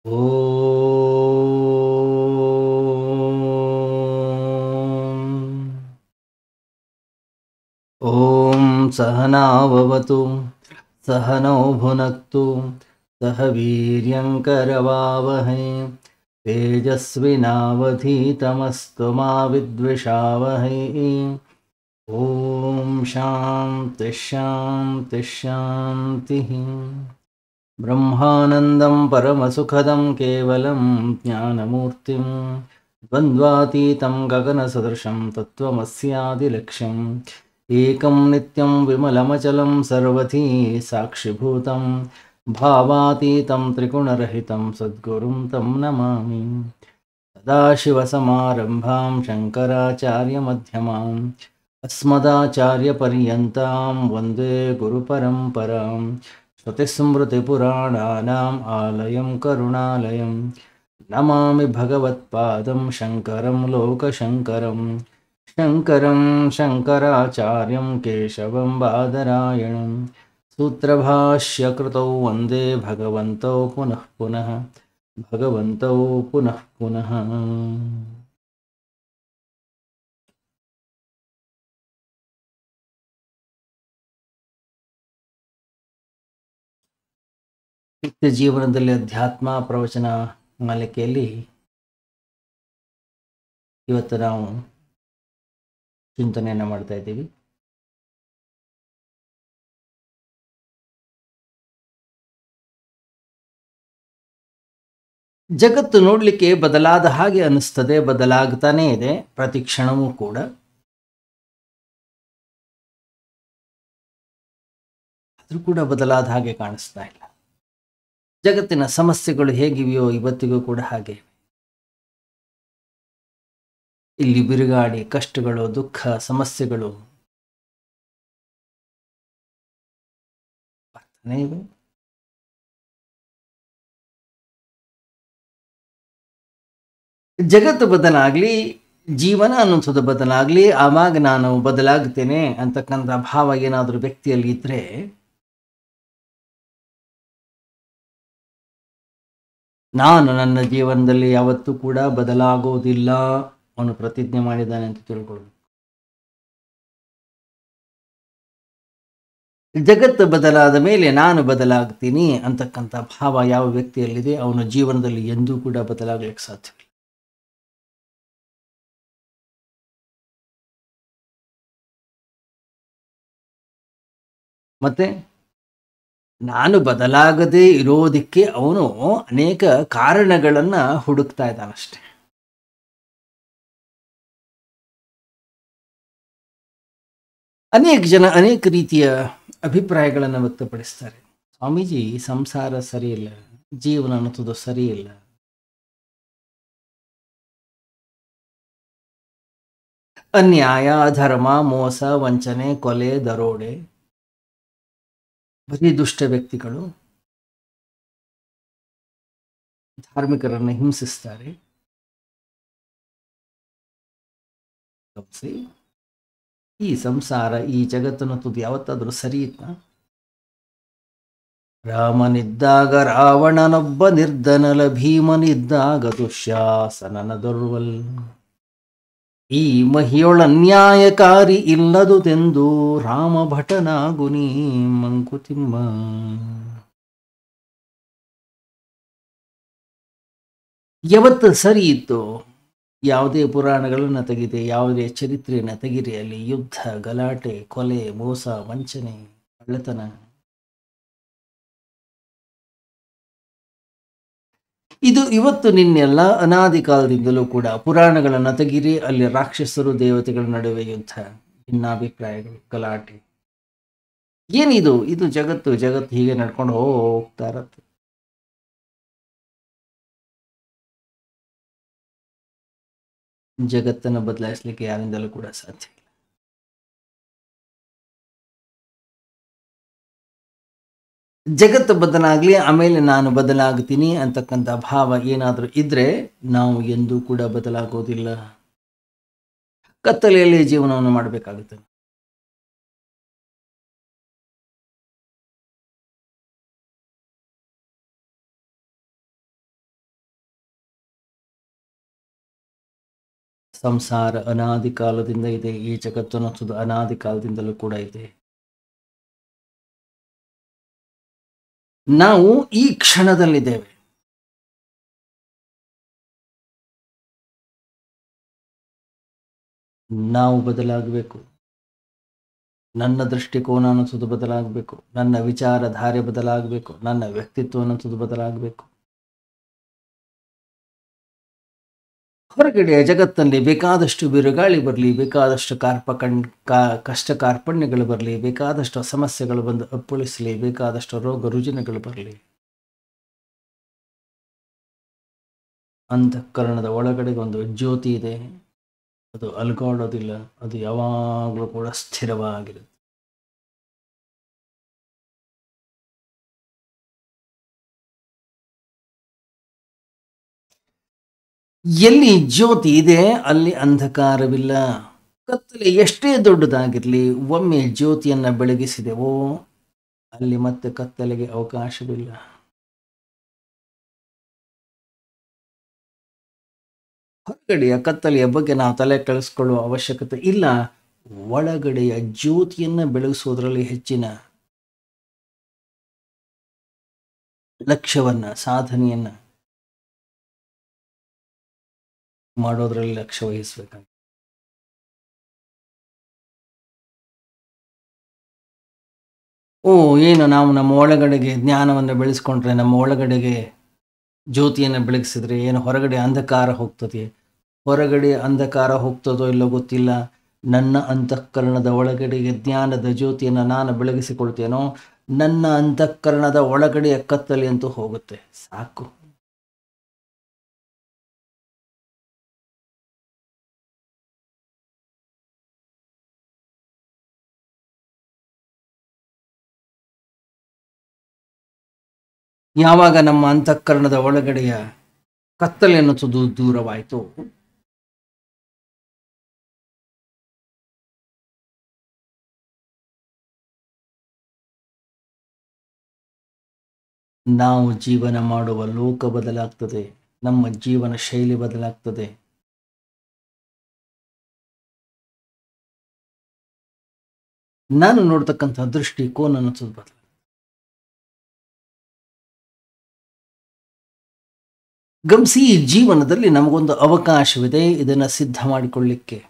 ಓಂ ಸಹನಾವವತು ಸಹನೌ ಭುನಕ್ತು ಸಹ ವೀರ್ಯಂಕರವಾವಹೈ ತೇಜಸ್ವಿನಾವಧೀತಮಸ್ತು ಮಾ ವಿದ್ವಿಷಾವಹೈ. ಓಂ ಶಾಂತಿ ಶಾಂತಿ ಶಾಂತಿ. ಬ್ರಹ್ಮಾನಂದಂ ಪರಮಸುಖದಂ ಕೇವಲಂ ಜ್ಞಾನಮೂರ್ತಿಂ ದ್ವಂದ್ವಾತೀತಂ ಗಗನಸದೃಶಂ ತತ್ವಮಸ್ಯಾದಿಲಕ್ಷ್ಯಂ ಏಕಂ ನಿತ್ಯಂ ವಿಮಲಮಚಲಂ ಸರ್ವಥೀ ಸಾಕ್ಷಿಭೂತಂ ಭಾವಾತೀತಂ ತ್ರಿಗುಣರಹಿತಂ ಸದ್ಗುರುಂ ತಂ ನಮಾಮಿ. ಸದಾಶಿವಸಮಾರಂಭಾಂ ಶಂಕರಾಚಾರ್ಯಮಧ್ಯಮಾಂ ಅಸ್ಮದಾಚಾರ್ಯಪರ್ಯಂತಾಂ ವಂದೇ ಗುರುಪರಂಪರಾಂ. ಶ್ರುತಿಸ್ಮೃತಿಪುರಾಣಾನಾಂ ಆಲಯಂ ಕರುಣಾಲಯಂ ನಮಾಮಿ ಭಗವತ್ಪಾದಂ ಶಂಕರಂ ಲೋಕಶಂಕರಂ. ಶಂಕರಂ ಶಂಕರಾಚಾರ್ಯಂ ಕೇಶವಂ ಬಾದರಾಯಣಂ ಸೂತ್ರಭಾಷ್ಯಕೃತೌ ವಂದೇ ಭಗವಂತೌ ಪುನಃ ಪುನಃ ಭಗವಂತೌ ಪುನಃ ಪುನಃ. ನಿತ್ಯ ಜೀವನದಲ್ಲಿ ಅಧ್ಯಾತ್ಮ ಪ್ರವಚನ ಮಾಲಿಕೆಯಲ್ಲಿ ಇವತ್ತು ನಾವು ಚಿಂತನೆಯನ್ನು ಮಾಡ್ತಾ ಇದ್ದೀವಿ. ಜಗತ್ತು ನೋಡಲಿಕ್ಕೆ ಬದಲಾದ ಹಾಗೆ ಅನಿಸ್ತದೆ, ಬದಲಾಗ್ತಾನೇ ಇದೆ ಪ್ರತಿ ಕ್ಷಣವೂ ಕೂಡ. ಆದರೂ ಕೂಡ ಬದಲಾದ ಹಾಗೆ ಕಾಣಿಸ್ತಾ ಇಲ್ಲ. ಜಗತ್ತಿನ ಸಮಸ್ಯೆಗಳು ಹೇಗಿವೆಯೋ ಇವತ್ತಿಗೂ ಕೂಡ ಹಾಗೆ. ಇಲ್ಲಿ ಬಿರುಗಾಳಿ, ಕಷ್ಟಗಳು, ದುಃಖ, ಸಮಸ್ಯೆಗಳು ಬರ್ತಾನೇ ಇವೆ. ಜಗತ್ತು ಬದಲಾಗ್ಲಿ, ಜೀವನ ಅನ್ನೋಂಥದ್ದು ಬದಲಾಗ್ಲಿ, ಆವಾಗ ನಾನು ಬದಲಾಗ್ತೇನೆ ಅಂತಕ್ಕಂಥ ಭಾವ ಏನಾದರೂ ವ್ಯಕ್ತಿಯಲ್ಲಿ ಇದ್ರೆ ನಾನು ನನ್ನ ಜೀವನದಲ್ಲಿ ಯಾವತ್ತೂ ಕೂಡ ಬದಲಾಗೋದಿಲ್ಲ ಅವನು ಪ್ರತಿಜ್ಞೆ ಮಾಡಿದ್ದಾನೆ ಅಂತ ತಿಳ್ಕೊಳ್ಬೇಕು. ಜಗತ್ತು ಬದಲಾದ ಮೇಲೆ ನಾನು ಬದಲಾಗ್ತೀನಿ ಅಂತಕ್ಕಂಥ ಭಾವ ಯಾವ ವ್ಯಕ್ತಿಯಲ್ಲಿದೆ ಅವನ ಜೀವನದಲ್ಲಿ ಎಂದೂ ಕೂಡ ಬದಲಾಗಲಿಕ್ಕೆ ಸಾಧ್ಯವಿಲ್ಲ. ಮತ್ತೆ ನಾನು ಬದಲಾಗದೇ ಇರೋದಕ್ಕೆ ಅವನು ಅನೇಕ ಕಾರಣಗಳನ್ನು ಹುಡುಕ್ತಾ ಇದ್ದಾನಷ್ಟೆ. ಅನೇಕ ಜನ ಅನೇಕ ರೀತಿಯ ಅಭಿಪ್ರಾಯಗಳನ್ನು ವ್ಯಕ್ತಪಡಿಸ್ತಾರೆ. ಸ್ವಾಮೀಜಿ, ಸಂಸಾರ ಸರಿಯಿಲ್ಲ, ಜೀವನ ಅನ್ನೋದು ಸರಿಯಿಲ್ಲ, ಅನ್ಯಾಯ, ಅಧರ್ಮ, ಮೋಸ, ವಂಚನೆ, ಕೊಲೆ, ದರೋಡೆ, ಬರೀ ದುಷ್ಟ ವ್ಯಕ್ತಿಗಳು ಧಾರ್ಮಿಕರನ್ನು ಹಿಂಸಿಸ್ತಾರೆ. ಈ ಸಂಸಾರ, ಈ ಜಗತ್ತನ್ನೋದು ಯಾವತ್ತಾದರೂ ಸರಿ ಇತ್ತಾ? ರಾಮನಿದ್ದಾಗ ರಾವಣನೊಬ್ಬ ನಿರ್ಧನಲ, ಭೀಮನಿದ್ದಾಗ ದುಶ್ಯಾಸನನ ದೊರ್ವಲ್. ಈ ಮಹಿಯೊಳನ್ಯಾಯಕಾರಿ ಇಲ್ಲದುದೆಂದು ರಾಮ ಭಟನಾಗುನಿ ಮಂಕುತಿಮ್ಮ. ಯಾವತ್ತು ಸರಿ ಇತ್ತು? ಯಾವುದೇ ಪುರಾಣಗಳನ್ನು ತೆಗಿದೆ, ಯಾವುದೇ ಚರಿತ್ರೆಯನ್ನು ತೆಗಿರಿ, ಅಲ್ಲಿ ಯುದ್ಧ, ಗಲಾಟೆ, ಕೊಲೆ, ಮೋಸ, ವಂಚನೆ, ಕಳ್ಳತನ. ಇದು ಇವತ್ತು ನಿನ್ನೆಲ್ಲ ಅನಾದಿ ಕಾಲದಿಂದಲೂ ಕೂಡ ಪುರಾಣಗಳನ್ನು ತೆಗಿರಿ, ಅಲ್ಲಿ ರಾಕ್ಷಸರು ದೇವತೆಗಳ ನಡುವೆ ಯುದ್ಧ, ಭಿನ್ನಾಭಿಪ್ರಾಯಗಳು, ಗಲಾಟೆ. ಏನಿದು? ಇದು ಜಗತ್ತು. ಜಗತ್ತು ಹೀಗೆ ನಡ್ಕೊಂಡು ಹೋಗ್ತಾ ಇರತ್ತೆ. ಜಗತ್ತನ್ನು ಬದಲಾಯಿಸಲಿಕ್ಕೆ ಯಾರಿಂದಲೂ ಕೂಡ ಸಾಧ್ಯ ಇಲ್ಲ. ಜಗತ್ತು ಬದಲಾಗಲಿ, ಆಮೇಲೆ ನಾನು ಬದಲಾಗ್ತೀನಿ ಅಂತಕ್ಕಂಥ ಭಾವ ಏನಾದರೂ ಇದ್ರೆ ನಾವು ಎಂದೂ ಕೂಡ ಬದಲಾಗೋದಿಲ್ಲ. ಕತ್ತಲೆಯಲ್ಲಿ ಜೀವನವನ್ನು ಮಾಡಬೇಕಾಗುತ್ತೆ. ಸಂಸಾರ ಅನಾದಿ ಕಾಲದಿಂದ ಇದೆ. ಈ ಜಗತ್ತು ಅನ್ನೋದು ಅನಾದಿ ಕಾಲದಿಂದಲೂ ಕೂಡ ಇದೆ. ನಾವು ಈ ಕ್ಷಣದಲ್ಲಿದ್ದೇವೆ. ನಾವು ಬದಲಾಗಬೇಕು. ನನ್ನ ದೃಷ್ಟಿಕೋನ ಅನ್ನೋದು ಬದಲಾಗಬೇಕು. ನನ್ನ ವಿಚಾರಧಾರೆ ಬದಲಾಗಬೇಕು. ನನ್ನ ವ್ಯಕ್ತಿತ್ವ ಅನ್ನೋದು ಬದಲಾಗಬೇಕು. ಹೊರಗಡೆಯ ಜಗತ್ತಲ್ಲಿ ಬೇಕಾದಷ್ಟು ಬಿರುಗಾಳಿ ಬರಲಿ, ಬೇಕಾದಷ್ಟು ಕಷ್ಟ ಕಾರ್ಪಣ್ಯಗಳು ಬರಲಿ, ಬೇಕಾದಷ್ಟು ಸಮಸ್ಯೆಗಳು ಬಂದು ಅಪ್ಪಳಿಸಲಿ, ಬೇಕಾದಷ್ಟು ರೋಗ ರುಜಿನಗಳು ಬರಲಿ, ಅಂತಃಕರಣದ ಒಳಗಡೆ ಒಂದು ಜ್ಯೋತಿ ಇದೆ. ಅದು ಅಲ್ಗಾಡೋದಿಲ್ಲ. ಅದು ಯಾವಾಗಲೂ ಕೂಡ ಸ್ಥಿರವಾಗಿರುತ್ತೆ. ಎಲ್ಲಿ ಜ್ಯೋತಿ ಇದೆ ಅಲ್ಲಿ ಅಂಧಕಾರವಿಲ್ಲ. ಕತ್ತಲೆ ಎಷ್ಟೇ ದೊಡ್ಡದಾಗಿರಲಿ, ಒಮ್ಮೆ ಜ್ಯೋತಿಯನ್ನ ಬೆಳಗಿಸಿದೆವೋ ಅಲ್ಲಿ ಮತ್ತೆ ಕತ್ತಲೆಗೆ ಅವಕಾಶವಿಲ್ಲ. ಹೊರಗಡೆಯ ಕತ್ತಲೆಯ ಬಗ್ಗೆ ನಾವು ತಲೆ ಕೆಡಿಸ್ಕೊಳ್ಳುವ ಅವಶ್ಯಕತೆ ಇಲ್ಲ. ಒಳಗಡೆಯ ಜ್ಯೋತಿಯನ್ನ ಬೆಳಗಿಸೋದ್ರಲ್ಲಿ ಹೆಚ್ಚಿನ ಲಕ್ಷ್ಯವನ್ನ, ಸಾಧನೆಯನ್ನ ಮಾಡೋದ್ರಲ್ಲಿ ಲಕ್ಷ್ಯ ವಹಿಸಬೇಕಾಗಿದೆ. ಏನು ನಾವು ನಮ್ಮ ಒಳಗಡೆಗೆ ಜ್ಞಾನವನ್ನು ಬೆಳೆಸ್ಕೊಂಡ್ರೆ, ನಮ್ಮ ಒಳಗಡೆಗೆ ಜ್ಯೋತಿಯನ್ನು ಬೆಳಗಿಸಿದ್ರೆ ಏನು ಹೊರಗಡೆ ಅಂಧಕಾರ ಹೋಗ್ತದೆ? ಹೊರಗಡೆ ಅಂಧಕಾರ ಹೋಗ್ತದೋ ಇಲ್ಲೋ ಗೊತ್ತಿಲ್ಲ. ನನ್ನ ಅಂತಃಕರಣದ ಒಳಗಡೆಗೆ ಜ್ಞಾನದ ಜ್ಯೋತಿಯನ್ನು ನಾನು ಬೆಳಗಿಸಿಕೊಳ್ತೇನೋ, ನನ್ನ ಅಂತಃಕರಣದ ಒಳಗಡೆಯ ಕತ್ತಲೆ ಅಂತೂ ಹೋಗುತ್ತೆ. ಸಾಕು. ಯಾವಾಗ ನಮ್ಮ ಅಂತಃಕರಣದ ಒಳಗಡೆಯ ಕತ್ತಲೆ ಅನ್ನೋದು ದೂರವಾಯಿತು, ನಾವು ಜೀವನ ಮಾಡುವ ಲೋಕ ಬದಲಾಗ್ತದೆ. ನಮ್ಮ ಜೀವನ ಶೈಲಿ ಬದಲಾಗ್ತದೆ. ನಾನು ನೋಡ್ತಕ್ಕಂಥ ದೃಷ್ಟಿಕೋನ ಅನ್ನೋದು ಬದಲಾಗ್ತದೆ. ಗಮನಿಸಿ, ಜೀವನದಲ್ಲಿ ನಮಗೊಂದು ಅವಕಾಶವಿದೆ ಇದನ್ನ ಸಿದ್ಧ ಮಾಡಿಕೊಳ್ಳಿಕ್ಕೆ.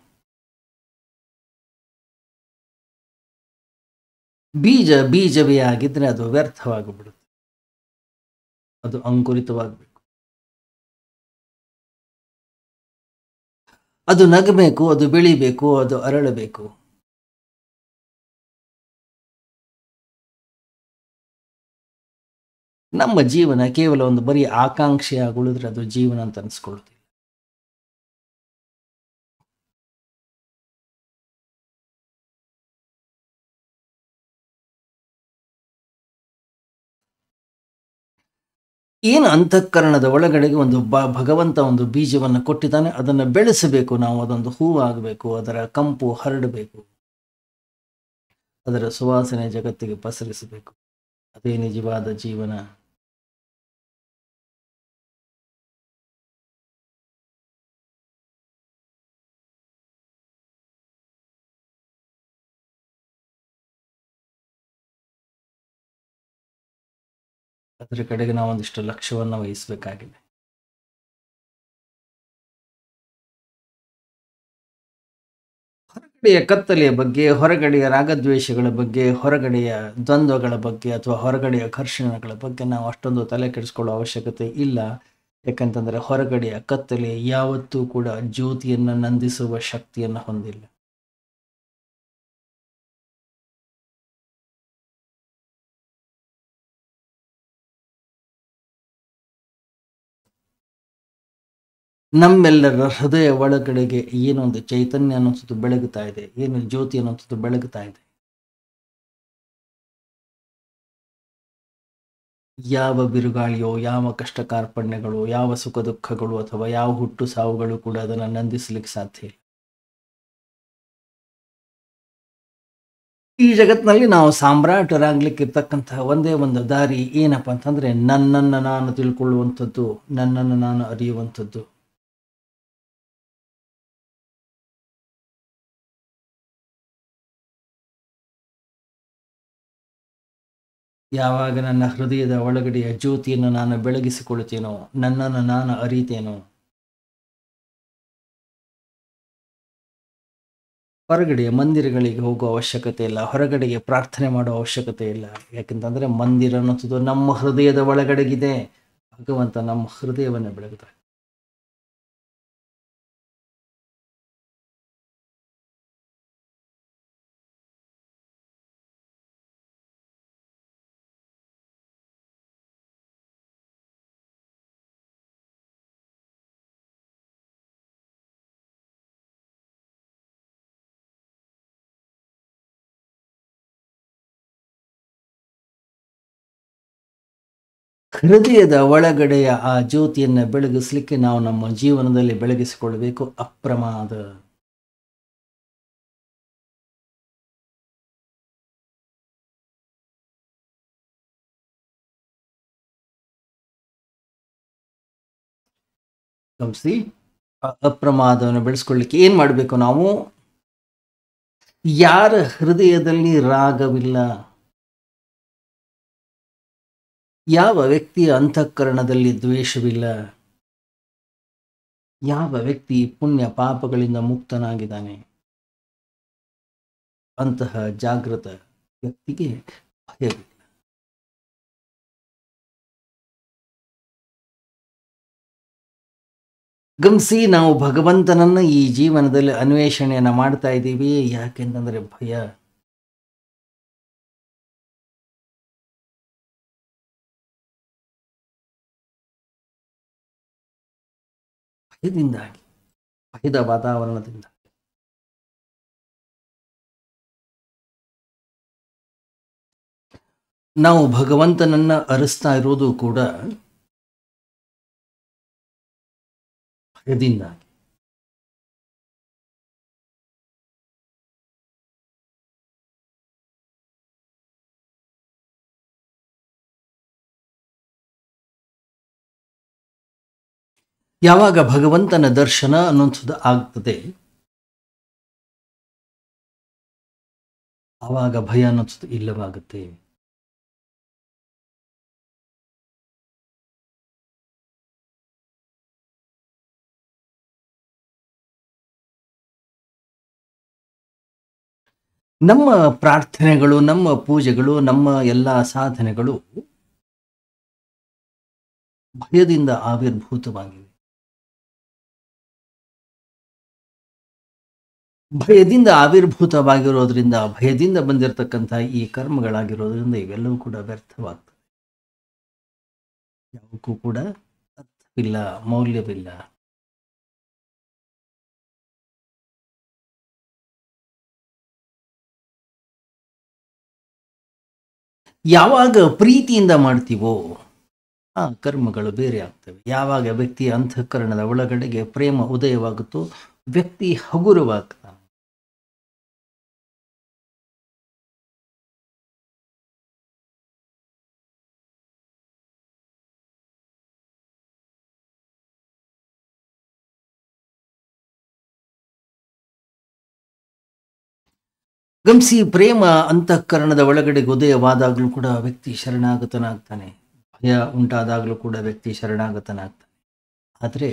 ಬೀಜವೇ ಆಗಿದ್ರೆ ಅದು ವ್ಯರ್ಥವಾಗಿಬಿಡುತ್ತೆ. ಅದು ಅಂಕುರಿತವಾಗಬೇಕು. ಅದು ನಗಬೇಕು, ಅದು ಬೆಳಿಬೇಕು, ಅದು ಅರಳಬೇಕು. ನಮ್ಮ ಜೀವನ ಕೇವಲ ಒಂದು ಬರೀ ಆಕಾಂಕ್ಷೆಯಾಗಿ ಉಳಿದ್ರೆ ಅದು ಜೀವನ ಅಂತ ಅನಿಸ್ಕೊಳ್ಳುತ್ತೆ. ಏನು ಅಂತಃಕರಣದ ಒಳಗಡೆಗೆ ಒಂದು ಭಗವಂತ ಒಂದು ಬೀಜವನ್ನು ಕೊಟ್ಟಿದ್ದಾನೆ, ಅದನ್ನು ಬೆಳೆಸಬೇಕು ನಾವು. ಅದೊಂದು ಹೂವಾಗಬೇಕು, ಅದರ ಕಂಪು ಹರಡಬೇಕು, ಅದರ ಸುವಾಸನೆ ಜಗತ್ತಿಗೆ ಪಸರಿಸಬೇಕು. ಅದೇ ನಿಜವಾದ ಜೀವನ. ಅದರ ಕಡೆಗೆ ನಾವು ಒಂದಿಷ್ಟು ಲಕ್ಷ್ಯವನ್ನು ವಹಿಸಬೇಕಾಗಿದೆ. ಹೊರಗಡೆಯ ಕತ್ತಲೆಯ ಬಗ್ಗೆ, ಹೊರಗಡೆಯ ರಾಗದ್ವೇಷಗಳ ಬಗ್ಗೆ, ಹೊರಗಡೆಯ ದ್ವಂದ್ವಗಳ ಬಗ್ಗೆ ಅಥವಾ ಹೊರಗಡೆಯ ಘರ್ಷಣೆಗಳ ಬಗ್ಗೆ ನಾವು ಅಷ್ಟೊಂದು ತಲೆ ಕೆಡಿಸ್ಕೊಳ್ಳೋ ಅವಶ್ಯಕತೆ ಇಲ್ಲ. ಯಾಕಂತಂದ್ರೆ ಹೊರಗಡೆಯ ಕತ್ತಲೆ ಯಾವತ್ತೂ ಕೂಡ ಜ್ಯೋತಿಯನ್ನು ನಂದಿಸುವ ಶಕ್ತಿಯನ್ನು ಹೊಂದಿಲ್ಲ. ನಮ್ಮೆಲ್ಲರ ಹೃದಯ ಒಳಗಡೆಗೆ ಏನೊಂದು ಚೈತನ್ಯ ಅನ್ನೋದು ಬೆಳಗುತ್ತಾ ಇದೆ, ಏನು ಜ್ಯೋತಿ ಅನ್ನೋದು ಬೆಳಗುತ್ತಾ ಇದೆ. ಯಾವ ಬಿರುಗಾಳಿಯೋ, ಯಾವ ಕಷ್ಟ ಕಾರ್ಪಣ್ಯಗಳು, ಯಾವ ಸುಖ ದುಃಖಗಳು ಅಥವಾ ಯಾವ ಹುಟ್ಟು ಸಾವುಗಳು ಕೂಡ ಅದನ್ನು ನಂದಿಸಲಿಕ್ಕೆ ಸಾಧ್ಯ ಇಲ್ಲ. ಈ ಜಗತ್ತಿನಲ್ಲಿ ನಾವು ಸಾಮ್ರಾಟರಾಗ್ಲಿಕ್ಕಿರ್ತಕ್ಕಂತಹ ಒಂದೇ ಒಂದು ದಾರಿ ಏನಪ್ಪಾ ಅಂತಂದ್ರೆ, ನನ್ನನ್ನು ನಾನು ತಿಳ್ಕೊಳ್ಳುವಂಥದ್ದು, ನನ್ನನ್ನು ನಾನು ಅರಿಯುವಂಥದ್ದು. ಯಾವಾಗ ನನ್ನ ಹೃದಯದ ಒಳಗಡೆಯ ಜ್ಯೋತಿಯನ್ನು ನಾನು ಬೆಳಗಿಸಿಕೊಳ್ತೇನೋ, ನನ್ನನ್ನು ನಾನು ಅರಿತೇನೋ, ಹೊರಗಡೆಯ ಮಂದಿರಗಳಿಗೆ ಹೋಗುವ ಅವಶ್ಯಕತೆ ಇಲ್ಲ, ಹೊರಗಡೆಗೆ ಪ್ರಾರ್ಥನೆ ಮಾಡುವ ಅವಶ್ಯಕತೆ ಇಲ್ಲ. ಯಾಕೆಂತಂದ್ರೆ ಮಂದಿರ ಅನ್ನೋದು ನಮ್ಮ ಹೃದಯದ ಒಳಗಡೆಗಿದೆ. ಭಗವಂತ ನಮ್ಮ ಹೃದಯವನ್ನು ಬೆಳಗುತ್ತಾರೆ. ಹೃದಯದ ಒಳಗಡೆಯ ಆ ಜ್ಯೋತಿಯನ್ನು ಬೆಳಗಿಸ್ಲಿಕ್ಕೆ ನಾವು ನಮ್ಮ ಜೀವನದಲ್ಲಿ ಬೆಳಗಿಸಿಕೊಳ್ಬೇಕು. ಅಪ್ರಮಾದ. ಗಮನಿಸಿ, ಅಪ್ರಮಾದವನ್ನು ಬೆಳೆಸ್ಕೊಳ್ಳಿಕ್ಕೆ ಏನ್ ಮಾಡಬೇಕು ನಾವು? ಯಾರ ಹೃದಯದಲ್ಲಿ ರಾಗವಿಲ್ಲ, ಯಾವ ವ್ಯಕ್ತಿಯ ಅಂತಃಕರಣದಲ್ಲಿ ದ್ವೇಷವಿಲ್ಲ, ಯಾವ ವ್ಯಕ್ತಿ ಪುಣ್ಯ ಪಾಪಗಳಿಂದ ಮುಕ್ತನಾಗಿದ್ದಾನೆ, ಅಂತಹ ಜಾಗೃತ ವ್ಯಕ್ತಿಗೆ ಭಯವಿಲ್ಲ. ಗಮನಿಸಿ, ನಾವು ಭಗವಂತನನ್ನ ಈ ಜೀವನದಲ್ಲಿ ಅನ್ವೇಷಣೆಯನ್ನ ಮಾಡ್ತಾ ಇದ್ದೀವಿ. ಯಾಕೆಂತಂದ್ರೆ ಭಯ. ಭಯದಿಂದಾಗಿ, ಭಯದ ವಾತಾವರಣದಿಂದ. ನಾವು ಭಗವಂತನನ್ನ ಅರಿಸ್ತಾ ಇರೋದು ಕೂಡ ಭಯದಿಂದಾಗಿ. ಯಾವಾಗ ಭಗವಂತನ ದರ್ಶನ ಅನ್ನುವಂಥದ್ದು ಆಗ್ತದೆ, ಆವಾಗ ಭಯ ಅನ್ನೋದು ಇಲ್ಲವಾಗುತ್ತೆ. ನಮ್ಮ ಪ್ರಾರ್ಥನೆಗಳು, ನಮ್ಮ ಪೂಜೆಗಳು, ನಮ್ಮ ಎಲ್ಲ ಸಾಧನೆಗಳು ಭಯದಿಂದ ಆವಿರ್ಭೂತವಾಗಿವೆ. ಭಯದಿಂದ ಆವಿರ್ಭೂತವಾಗಿರೋದ್ರಿಂದ, ಭಯದಿಂದ ಬಂದಿರತಕ್ಕಂಥ ಈ ಕರ್ಮಗಳಾಗಿರೋದ್ರಿಂದ ಇವೆಲ್ಲವೂ ಕೂಡ ವ್ಯರ್ಥವಾಗ್ತದೆ. ಯಾವುಕ್ಕೂ ಕೂಡ ಅರ್ಥವಿಲ್ಲ, ಮೌಲ್ಯವಿಲ್ಲ. ಯಾವಾಗ ಪ್ರೀತಿಯಿಂದ ಮಾಡ್ತೀವೋ ಆ ಕರ್ಮಗಳು ಬೇರೆ ಆಗ್ತವೆ. ಯಾವಾಗ ವ್ಯಕ್ತಿಯ ಅಂತಃಕರಣದ ಒಳಗಡೆಗೆ ಪ್ರೇಮ ಉದಯವಾಗುತ್ತೋ ವ್ಯಕ್ತಿ ಹಗುರವಾಗ್ತಾನೆ. ಗಮನಿಸಿ, ಪ್ರೇಮ ಅಂತಃಕರಣದ ಒಳಗಡೆಗೆ ಉದಯವಾದಾಗಲೂ ಕೂಡ ವ್ಯಕ್ತಿ ಶರಣಾಗತನಾಗ್ತಾನೆ. ಭಯ ಉಂಟಾದಾಗಲೂ ಕೂಡ ವ್ಯಕ್ತಿ ಶರಣಾಗತನಾಗ್ತಾನೆ. ಆದರೆ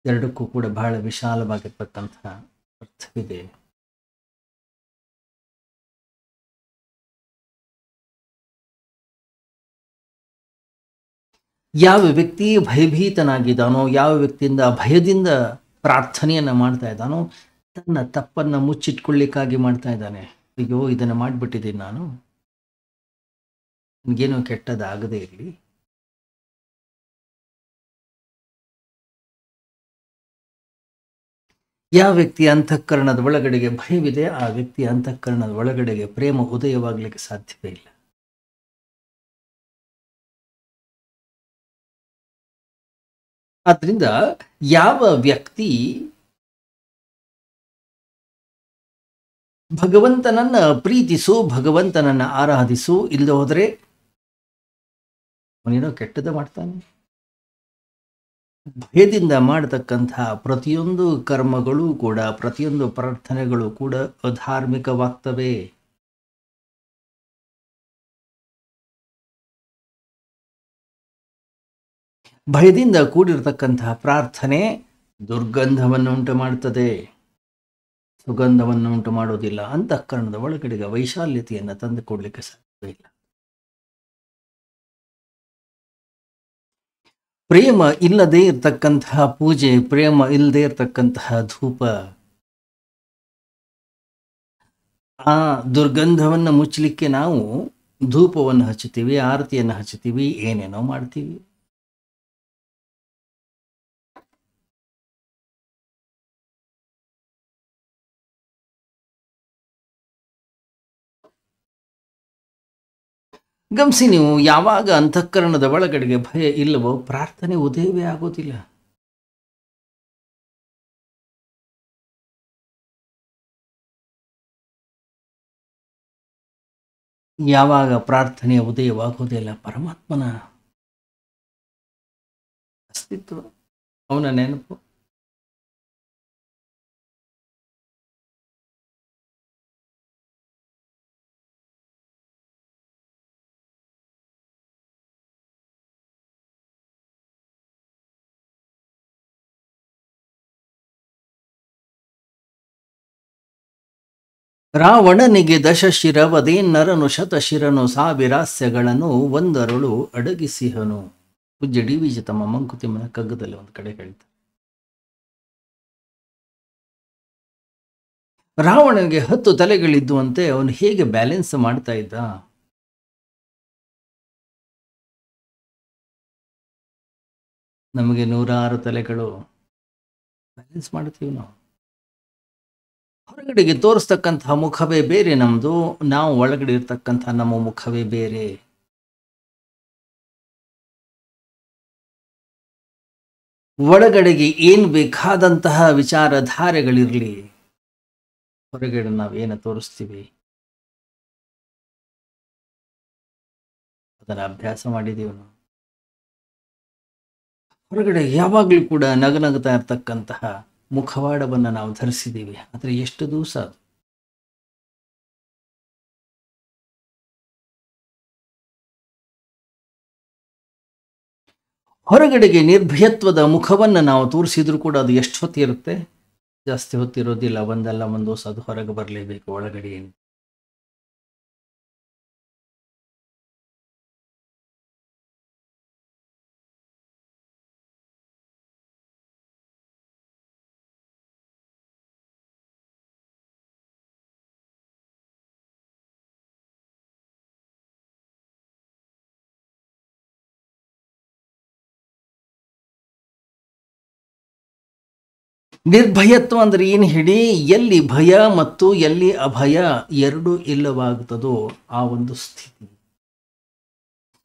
ಎರಡಕ್ಕೂ ಕೂಡ ಬಹಳ ವಿಶಾಲವಾಗಿರ್ತಕ್ಕಂತಹ ಅರ್ಥವಿದೆ. ಯಾವ ವ್ಯಕ್ತಿ ಭಯಭೀತನಾಗಿದ್ದಾನೋ, ಯಾವ ವ್ಯಕ್ತಿಯಿಂದ ಭಯದಿಂದ ಪ್ರಾರ್ಥನೆಯನ್ನ ಮಾಡ್ತಾ ಇದ್ದಾನೋ, ತನ್ನ ತಪ್ಪನ್ನ ಮುಚ್ಚಿಟ್ಕೊಳ್ಳಿಕ್ಕಾಗಿ ಮಾಡ್ತಾ ಇದ್ದಾನೆ. ಅಯ್ಯೋ, ಇದನ್ನ ಮಾಡಿಬಿಟ್ಟಿದ್ದೀನಿ ನಾನು, ನನಗೇನು ಕೆಟ್ಟದಾಗದೇ ಇರಲಿ. ಯಾವ ವ್ಯಕ್ತಿಯ ಅಂತಃಕರಣದ ಒಳಗಡೆಗೆ ಭಯವಿದೆ, ಆ ವ್ಯಕ್ತಿಯ ಅಂತಃಕರಣದ ಒಳಗಡೆಗೆ ಪ್ರೇಮ ಉದಯವಾಗಲಿಕ್ಕೆ ಸಾಧ್ಯವೇ ಇಲ್ಲ. ಆದ್ರಿಂದ ಯಾವ ವ್ಯಕ್ತಿ ಭಗವಂತನನ್ನ ಪ್ರೀತಿಸು, ಭಗವಂತನನ್ನ ಆರಾಧಿಸು, ಇಲ್ಲದೆ ಹೋದರೆ ಅವನೇನೋ ಕೆಟ್ಟದ ಮಾಡ್ತಾನೆ, ಭಯದಿಂದ ಮಾಡತಕ್ಕಂತಹ ಪ್ರತಿಯೊಂದು ಕರ್ಮಗಳು ಕೂಡ, ಪ್ರತಿಯೊಂದು ಪ್ರಾರ್ಥನೆಗಳು ಕೂಡ ಅಧಾರ್ಮಿಕವಾಗ್ತವೆ. ಭಯದಿಂದ ಕೂಡಿರತಕ್ಕಂತಹ ಪ್ರಾರ್ಥನೆ ದುರ್ಗಂಧವನ್ನು ಉಂಟು ಮಾಡುತ್ತದೆ, ಸುಗಂಧವನ್ನು ಉಂಟು ಮಾಡುವುದಿಲ್ಲ. ಅಂತಃಕರಣದ ಒಳಗಡೆಗೆ ವೈಶಾಲ್ಯತೆಯನ್ನು ತಂದುಕೊಡ್ಲಿಕ್ಕೆ ಸಾಧ್ಯವಿಲ್ಲ. ಪ್ರೇಮ ಇಲ್ಲದೆ ಇರತಕ್ಕಂತಹ ಪೂಜೆ, ಪ್ರೇಮ ಇಲ್ಲದೆ ಇರತಕ್ಕಂತಹ ಧೂಪ, ಆ ದುರ್ಗಂಧವನ್ನು ಮುಚ್ಚಲಿಕ್ಕೆ ನಾವು ಧೂಪವನ್ನು ಹಚ್ಚುತ್ತೀವಿ, ಆರತಿಯನ್ನು ಹಚ್ಚುತ್ತೀವಿ, ಏನೇನೋ ಮಾಡ್ತೀವಿ. ಗಮನಿಸಿ, ನೀವು ಯಾವಾಗ ಅಂತಃಕರಣದ ಒಳಗಡೆಗೆ ಭಯ ಇಲ್ಲವೋ ಪ್ರಾರ್ಥನೆ ಉದಯವೇ ಆಗೋದಿಲ್ಲ. ಯಾವಾಗ ಪ್ರಾರ್ಥನೆಯ ಉದಯವಾಗೋದಿಲ್ಲ, ಪರಮಾತ್ಮನ ಅಸ್ತಿತ್ವ, ಅವನ ನೆನಪು, ರಾವಣನಿಗೆ ದಶಶಿರವದೇ ನರನು ಶತಶಿರನು ಸಾವಿರಾಸ್ಯಗಳನ್ನು ಒಂದರಳು ಅಡಗಿಸಿಹನು. ಪೂಜ್ಯ ಡಿ ವಿ ಜಿ ತಮ್ಮ ಮಂಕುತಿಮ್ಮನ ಕಗ್ಗದಲ್ಲಿ ಒಂದು ಕಡೆ ಹೇಳ್ತಾರೆ, ರಾವಣನಿಗೆ 10 ತಲೆಗಳಿದ್ದುವಂತೆ ಅವನು ಹೇಗೆ ಬ್ಯಾಲೆನ್ಸ್ ಮಾಡ್ತಾ ಇದ್ದ. ನಮಗೆ 106 ತಲೆಗಳು, ಬ್ಯಾಲೆನ್ಸ್ ಮಾಡ್ತೀವಿ ನಾವು. ಹೊರಗಡೆಗೆ ತೋರಿಸ್ತಕ್ಕಂತಹ ಮುಖವೇ ಬೇರೆ ನಮ್ದು, ನಾವು ಒಳಗಡೆ ಇರ್ತಕ್ಕಂತಹ ನಮ್ಮ ಮುಖವೇ ಬೇರೆ. ಒಳಗಡೆಗೆ ಏನು ಬೇಕಾದಂತಹ ವಿಚಾರಧಾರೆಗಳಿರಲಿ, ಹೊರಗಡೆ ನಾವೇನು ತೋರಿಸ್ತೀವಿ ಅದರ ಅಭ್ಯಾಸ ಮಾಡಿದೀವಿ ನಾವು. ಹೊರಗಡೆ ಯಾವಾಗಲೂ ಕೂಡ ನಗನಗ್ತಾ ಇರ್ತಕ್ಕಂತಹ ಮುಖವಾಡವನ್ನು ನಾವು ಧರಿಸಿದ್ದೀವಿ, ಆದರೆ ಎಷ್ಟು ದಿವಸ ಅದು. ಹೊರಗಡೆಗೆ ನಿರ್ಭಯತ್ವದ ಮುಖವನ್ನು ನಾವು ತೋರಿಸಿದ್ರು ಕೂಡ ಅದು ಎಷ್ಟು ಹೊತ್ತಿರುತ್ತೆ, ಜಾಸ್ತಿ ಹೊತ್ತಿರೋದಿಲ್ಲ. ಒಂದಲ್ಲ ಒಂದು ದಿವಸ ಅದು ಹೊರಗೆ ಬರಲೇಬೇಕು ಒಳಗಡೆ. ನಿರ್ಭಯತ್ವ ಅಂದ್ರೆ ಏನು ಹೇಳಿ, ಎಲ್ಲಿ ಭಯ ಮತ್ತು ಎಲ್ಲಿ ಅಭಯ ಎರಡೂ ಇಲ್ಲವಾಗುತ್ತದೋ ಆ ಒಂದು ಸ್ಥಿತಿ,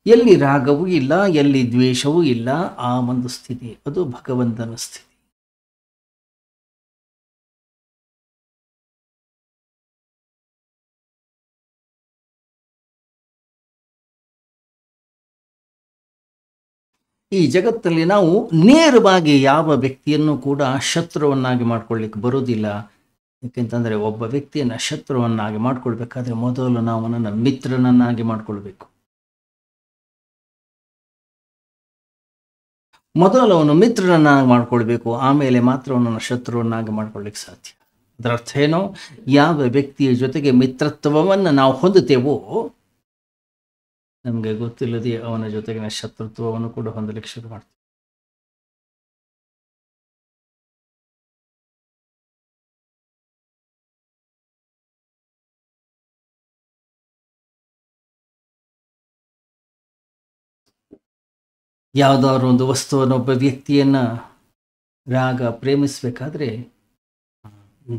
ಎಲ್ಲಿ ರಾಗವೂ ಇಲ್ಲ ಎಲ್ಲಿ ದ್ವೇಷವೂ ಇಲ್ಲ ಆ ಒಂದು ಸ್ಥಿತಿ, ಅದು ಭಗವಂತನ ಸ್ಥಿತಿ. ಈ ಜಗತ್ತಲ್ಲಿ ನಾವು ನೇರವಾಗಿ ಯಾವ ವ್ಯಕ್ತಿಯನ್ನು ಕೂಡ ಶತ್ರುವನ್ನಾಗಿ ಮಾಡ್ಕೊಳ್ಳಿಕ್ಕೆ ಬರೋದಿಲ್ಲ. ಯಾಕೆಂತಂದರೆ ಒಬ್ಬ ವ್ಯಕ್ತಿಯನ್ನು ಶತ್ರುವನ್ನಾಗಿ ಮಾಡ್ಕೊಳ್ಬೇಕಾದ್ರೆ ಮೊದಲು ನಾವು ಅವನನ್ನು ಮಿತ್ರನನ್ನಾಗಿ ಮಾಡ್ಕೊಳ್ಬೇಕು. ಮೊದಲು ಅವನು ಮಿತ್ರನನ್ನಾಗಿ ಮಾಡ್ಕೊಳ್ಬೇಕು, ಆಮೇಲೆ ಮಾತ್ರ ಅವನನ್ನು ಶತ್ರುವನ್ನಾಗಿ ಮಾಡ್ಕೊಳ್ಳಿಕ್ಕೆ ಸಾಧ್ಯ. ಅದರ ಅರ್ಥ ಏನೋ, ಯಾವ ವ್ಯಕ್ತಿಯ ಜೊತೆಗೆ ಮಿತ್ರತ್ವವನ್ನು ನಾವು ಹೊಂದುತ್ತೇವೋ ನಮಗೆ ಗೊತ್ತಿಲ್ಲದೆ ಅವನ ಜೊತೆಗಿನ ಶತ್ರುತ್ವವನ್ನು ಕೂಡ ಹೊಂದಲಿಕ್ಕೆ ಶುರು ಮಾಡ್ತೀವಿ. ಯಾವುದಾದ್ರು ಒಂದು ವಸ್ತುವನ್ನು, ಒಬ್ಬ ವ್ಯಕ್ತಿಯನ್ನ ರಾಗ ಪ್ರೇಮಿಸಬೇಕಾದ್ರೆ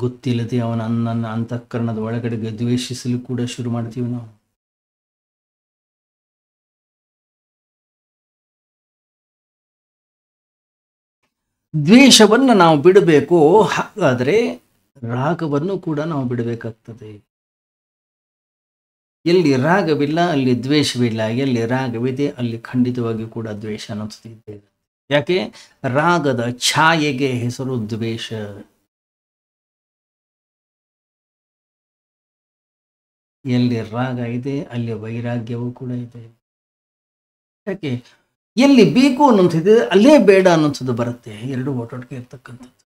ಗೊತ್ತಿಲ್ಲದೆ ಅವನ ನನ್ನ ಅಂತಃಕರಣದ ಒಳಗಡೆಗೆ ದ್ವೇಷಿಸಲು ಕೂಡ ಶುರು ಮಾಡ್ತೀವಿ ನಾವು. ದ್ವೇಷವನ್ನು ನಾವು ಬಿಡಬೇಕು, ಹಾಗಾದರೆ ರಾಗವನ್ನು ಕೂಡ ನಾವು ಬಿಡಬೇಕಾಗ್ತದೆ. ಎಲ್ಲಿ ರಾಗವಿಲ್ಲ ಅಲ್ಲಿ ದ್ವೇಷವಿಲ್ಲ, ಎಲ್ಲಿ ರಾಗವಿದೆ ಅಲ್ಲಿ ಖಂಡಿತವಾಗಿಯೂ ಕೂಡ ದ್ವೇಷ ಅನ್ನೋದು ಇದೆ. ಯಾಕೆ? ರಾಗದ ಛಾಯೆಗೆ ಹೆಸರು ದ್ವೇಷ. ಎಲ್ಲಿ ರಾಗ ಇದೆ ಅಲ್ಲಿ ವೈರಾಗ್ಯವೂ ಕೂಡ ಇದೆ. ಯಾಕೆ? ಎಲ್ಲಿ ಬೇಕು ಅನ್ನೋಂಥದ್ದು ಅಲ್ಲೇ ಬೇಡ ಅನ್ನೋಂಥದ್ದು ಬರುತ್ತೆ. ಎರಡು ಒಟ್ಟೊಟ್ಟಿಗೆ ಇರ್ತಕ್ಕಂಥದ್ದು.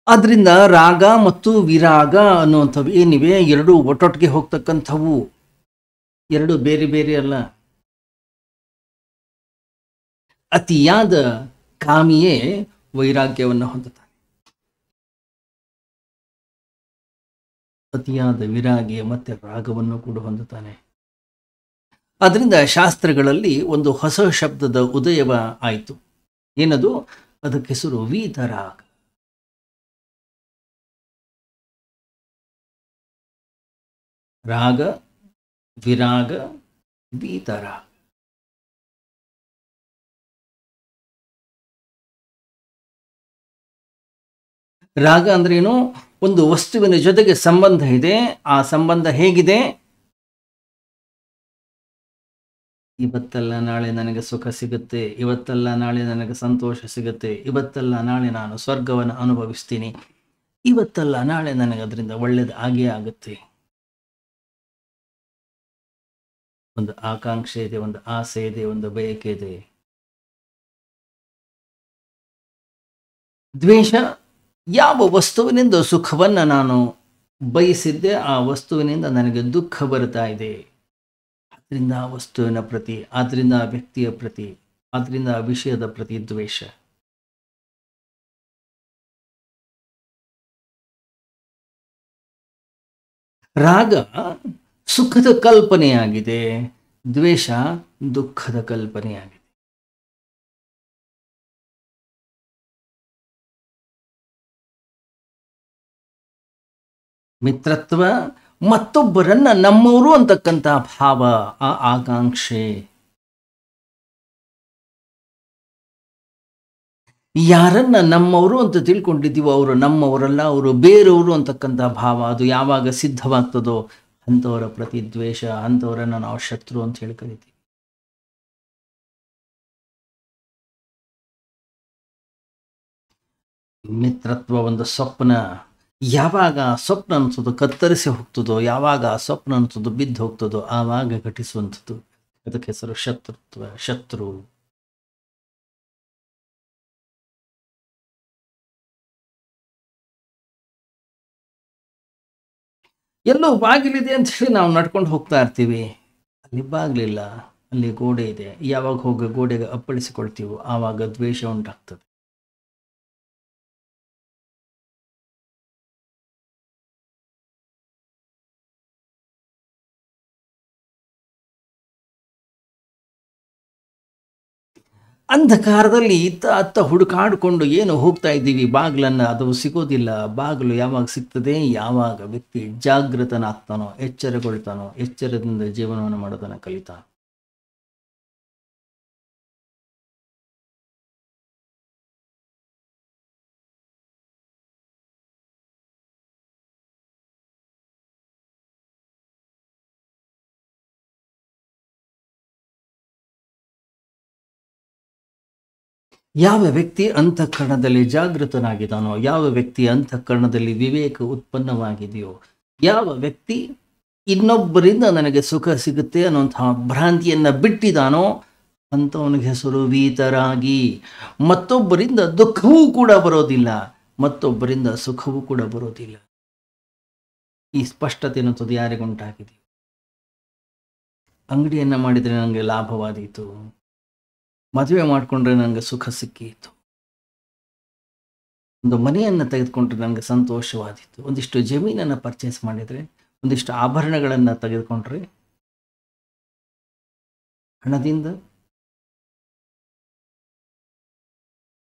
ಆದ್ರಿಂದ ರಾಗ ಮತ್ತು ವಿರಾಗ ಅನ್ನುವಂಥವು ಏನಿವೆ ಎರಡು ಒಟ್ಟೊಟ್ಟಿಗೆ ಹೋಗ್ತಕ್ಕಂಥವು, ಎರಡು ಬೇರೆ ಬೇರೆ ಅಲ್ಲ. ಅತಿಯಾದ ಕಾಮಿಯೇ ವೈರಾಗ್ಯವನ್ನು ಹೊಂದುತ್ತಾನೆ, ಅತಿಯಾದ ವಿರಾಗಿ ಮತ್ತೆ ರಾಗವನ್ನು ಕೂಡ ಹೊಂದುತ್ತಾನೆ. ಅದರಿಂದ ಶಾಸ್ತ್ರಗಳಲ್ಲಿ ಒಂದು ಹೊಸ ಶಬ್ದದ ಉದಯವ ಆಯಿತು. ಏನದು? ಅದಕ್ಕೆ ಹೆಸರು ವೀತರಾಗ. ರಾಗ, ವಿರಾಗ, ವೀತರಾಗ. ರಾಗ ಅಂದ್ರೇನು? ಒಂದು ವಸ್ತುವಿನ ಜೊತೆಗೆ ಸಂಬಂಧ ಇದೆ. ಆ ಸಂಬಂಧ ಹೇಗಿದೆ? ಇವತ್ತಲ್ಲ ನಾಳೆ ನನಗೆ ಸುಖ ಸಿಗುತ್ತೆ, ಇವತ್ತಲ್ಲ ನಾಳೆ ನನಗೆ ಸಂತೋಷ ಸಿಗುತ್ತೆ, ಇವತ್ತಲ್ಲ ನಾಳೆ ನಾನು ಸ್ವರ್ಗವನ್ನು ಅನುಭವಿಸ್ತೀನಿ, ಇವತ್ತಲ್ಲ ನಾಳೆ ನನಗೆ ಅದರಿಂದ ಒಳ್ಳೇದು ಆಗೇ ಆಗುತ್ತೆ. ಒಂದು ಆಕಾಂಕ್ಷೆ ಇದೆ, ಒಂದು ಆಸೆ ಇದೆ, ಒಂದು ಬಯಕೆ ಇದೆ. ದ್ವೇಷ, ಯಾವ ವಸ್ತುವಿನಿಂದ ಸುಖವನ್ನು ನಾನು ಬಯಸಿದ್ದೆ ಆ ವಸ್ತುವಿನಿಂದ ನನಗೆ ದುಃಖ ಬರ್ತಾ ಇದೆ. ಆದ್ದರಿಂದ ಆ ವಸ್ತುವಿನ ಪ್ರತಿ, ಆದ್ದರಿಂದ ಆ ವ್ಯಕ್ತಿಯ ಪ್ರತಿ, ಆದ್ದರಿಂದ ಆ ವಿಷಯದ ಪ್ರತಿ ದ್ವೇಷ. ರಾಗ ಸುಖದ ಕಲ್ಪನೆಯಾಗಿದೆ, ದ್ವೇಷ ದುಃಖದ ಕಲ್ಪನೆಯಾಗಿದೆ. ಮಿತ್ರತ್ವ, ಮತ್ತೊಬ್ಬರನ್ನ ನಮ್ಮವರು ಅಂತಕ್ಕಂಥ ಭಾವ, ಆ ಆಕಾಂಕ್ಷೆ. ಯಾರನ್ನ ನಮ್ಮವರು ಅಂತ ತಿಳ್ಕೊಂಡಿದ್ದೀವೋ ಅವರು ನಮ್ಮವರಲ್ಲ, ಅವರು ಬೇರೆಯವರು ಅಂತಕ್ಕಂಥ ಭಾವ ಅದು ಯಾವಾಗ ಸಿದ್ಧವಾಗ್ತದೋ ಅಂಥವರ ಪ್ರತಿ ದ್ವೇಷ, ಅಂಥವರನ್ನ ನಾವು ಶತ್ರು ಅಂತ ಹೇಳಿ ಕರಿತೀವಿ. ಮಿತ್ರತ್ವ ಒಂದು ಸ್ವಪ್ನ, ಯಾವಾಗ ಸ್ವಪ್ನ ಅನ್ಸೋದು ಕತ್ತರಿಸಿ ಹೋಗ್ತದೋ, ಯಾವಾಗ ಸ್ವಪ್ನ ಅನ್ಸೋದು ಬಿದ್ದು ಹೋಗ್ತದೋ ಆವಾಗ ಘಟಿಸುವಂಥದ್ದು. ಅದಕ್ಕೆ ಹೆಸರು ಶತ್ರುತ್ವ, ಶತ್ರು. ಎಲ್ಲೋ ಬಾಗಿಲಿದೆ ಅಂತ ಹೇಳಿ ನಾವು ನಡ್ಕೊಂಡು ಹೋಗ್ತಾ ಇರ್ತೀವಿ, ಅಲ್ಲಿ ಬಾಗಿಲಿಲ್ಲ, ಅಲ್ಲಿ ಗೋಡೆ ಇದೆ. ಯಾವಾಗ ಹೋಗಿ ಗೋಡೆಗೆ ಅಪ್ಪಳಿಸಿಕೊಳ್ತೀವೋ ಆವಾಗ ದ್ವೇಷ ಉಂಟಾಗ್ತದೆ. ಅಂಧಕಾರದಲ್ಲಿ ಇತ್ತ ಅತ್ತ ಹುಡುಕಾಡಿಕೊಂಡು ಏನು ಹೋಗ್ತಾ ಇದ್ದೀವಿ ಬಾಗಿಲನ್ನು, ಅದು ಸಿಗೋದಿಲ್ಲ. ಬಾಗಿಲು ಯಾವಾಗ ಸಿಗ್ತದೆ? ಯಾವಾಗ ವ್ಯಕ್ತಿ ಜಾಗೃತನಾಗ್ತಾನೋ, ಎಚ್ಚರಗೊಳ್ತಾನೋ, ಎಚ್ಚರದಿಂದ ಜೀವನವನ್ನು ಮಾಡೋದನ್ನು ಕಲಿತಾನೋ. ಯಾವ ವ್ಯಕ್ತಿ ಅಂತಃಕರಣದಲ್ಲಿ ಜಾಗೃತನಾಗಿದ್ದಾನೋ, ಯಾವ ವ್ಯಕ್ತಿ ಅಂತಃಕರಣದಲ್ಲಿ ವಿವೇಕ ಉತ್ಪನ್ನವಾಗಿದೆಯೋ, ಯಾವ ವ್ಯಕ್ತಿ ಇನ್ನೊಬ್ಬರಿಂದ ನನಗೆ ಸುಖ ಸಿಗುತ್ತೆ ಅನ್ನುವಂತಹ ಭ್ರಾಂತಿಯನ್ನು ಬಿಟ್ಟಿದ್ದಾನೋ ಅಂಥವನಿಗೆ ಹೆಸರು ವೀತರಾಗಿ. ಮತ್ತೊಬ್ಬರಿಂದ ದುಃಖವೂ ಕೂಡ ಬರೋದಿಲ್ಲ, ಮತ್ತೊಬ್ಬರಿಂದ ಸುಖವೂ ಕೂಡ ಬರೋದಿಲ್ಲ. ಈ ಸ್ಪಷ್ಟತೆ ಅನ್ನೋದು ಯಾರಿಗುಂಟಾಗಿದೆ? ಅಂಗಡಿಯನ್ನು ಮಾಡಿದರೆ ನನಗೆ ಲಾಭವಾದೀತು, ಮದುವೆ ಮಾಡಿಕೊಂಡ್ರೆ ನನಗೆ ಸುಖ ಸಿಕ್ಕಿತು, ಒಂದು ಮನೆಯನ್ನು ತೆಗೆದುಕೊಂಡ್ರೆ ನನಗೆ ಸಂತೋಷವಾದೀತು, ಒಂದಿಷ್ಟು ಜಮೀನನ್ನು ಪರ್ಚೇಸ್ ಮಾಡಿದರೆ, ಒಂದಿಷ್ಟು ಆಭರಣಗಳನ್ನು ತೆಗೆದುಕೊಂಡ್ರೆ ಹಣದಿಂದ,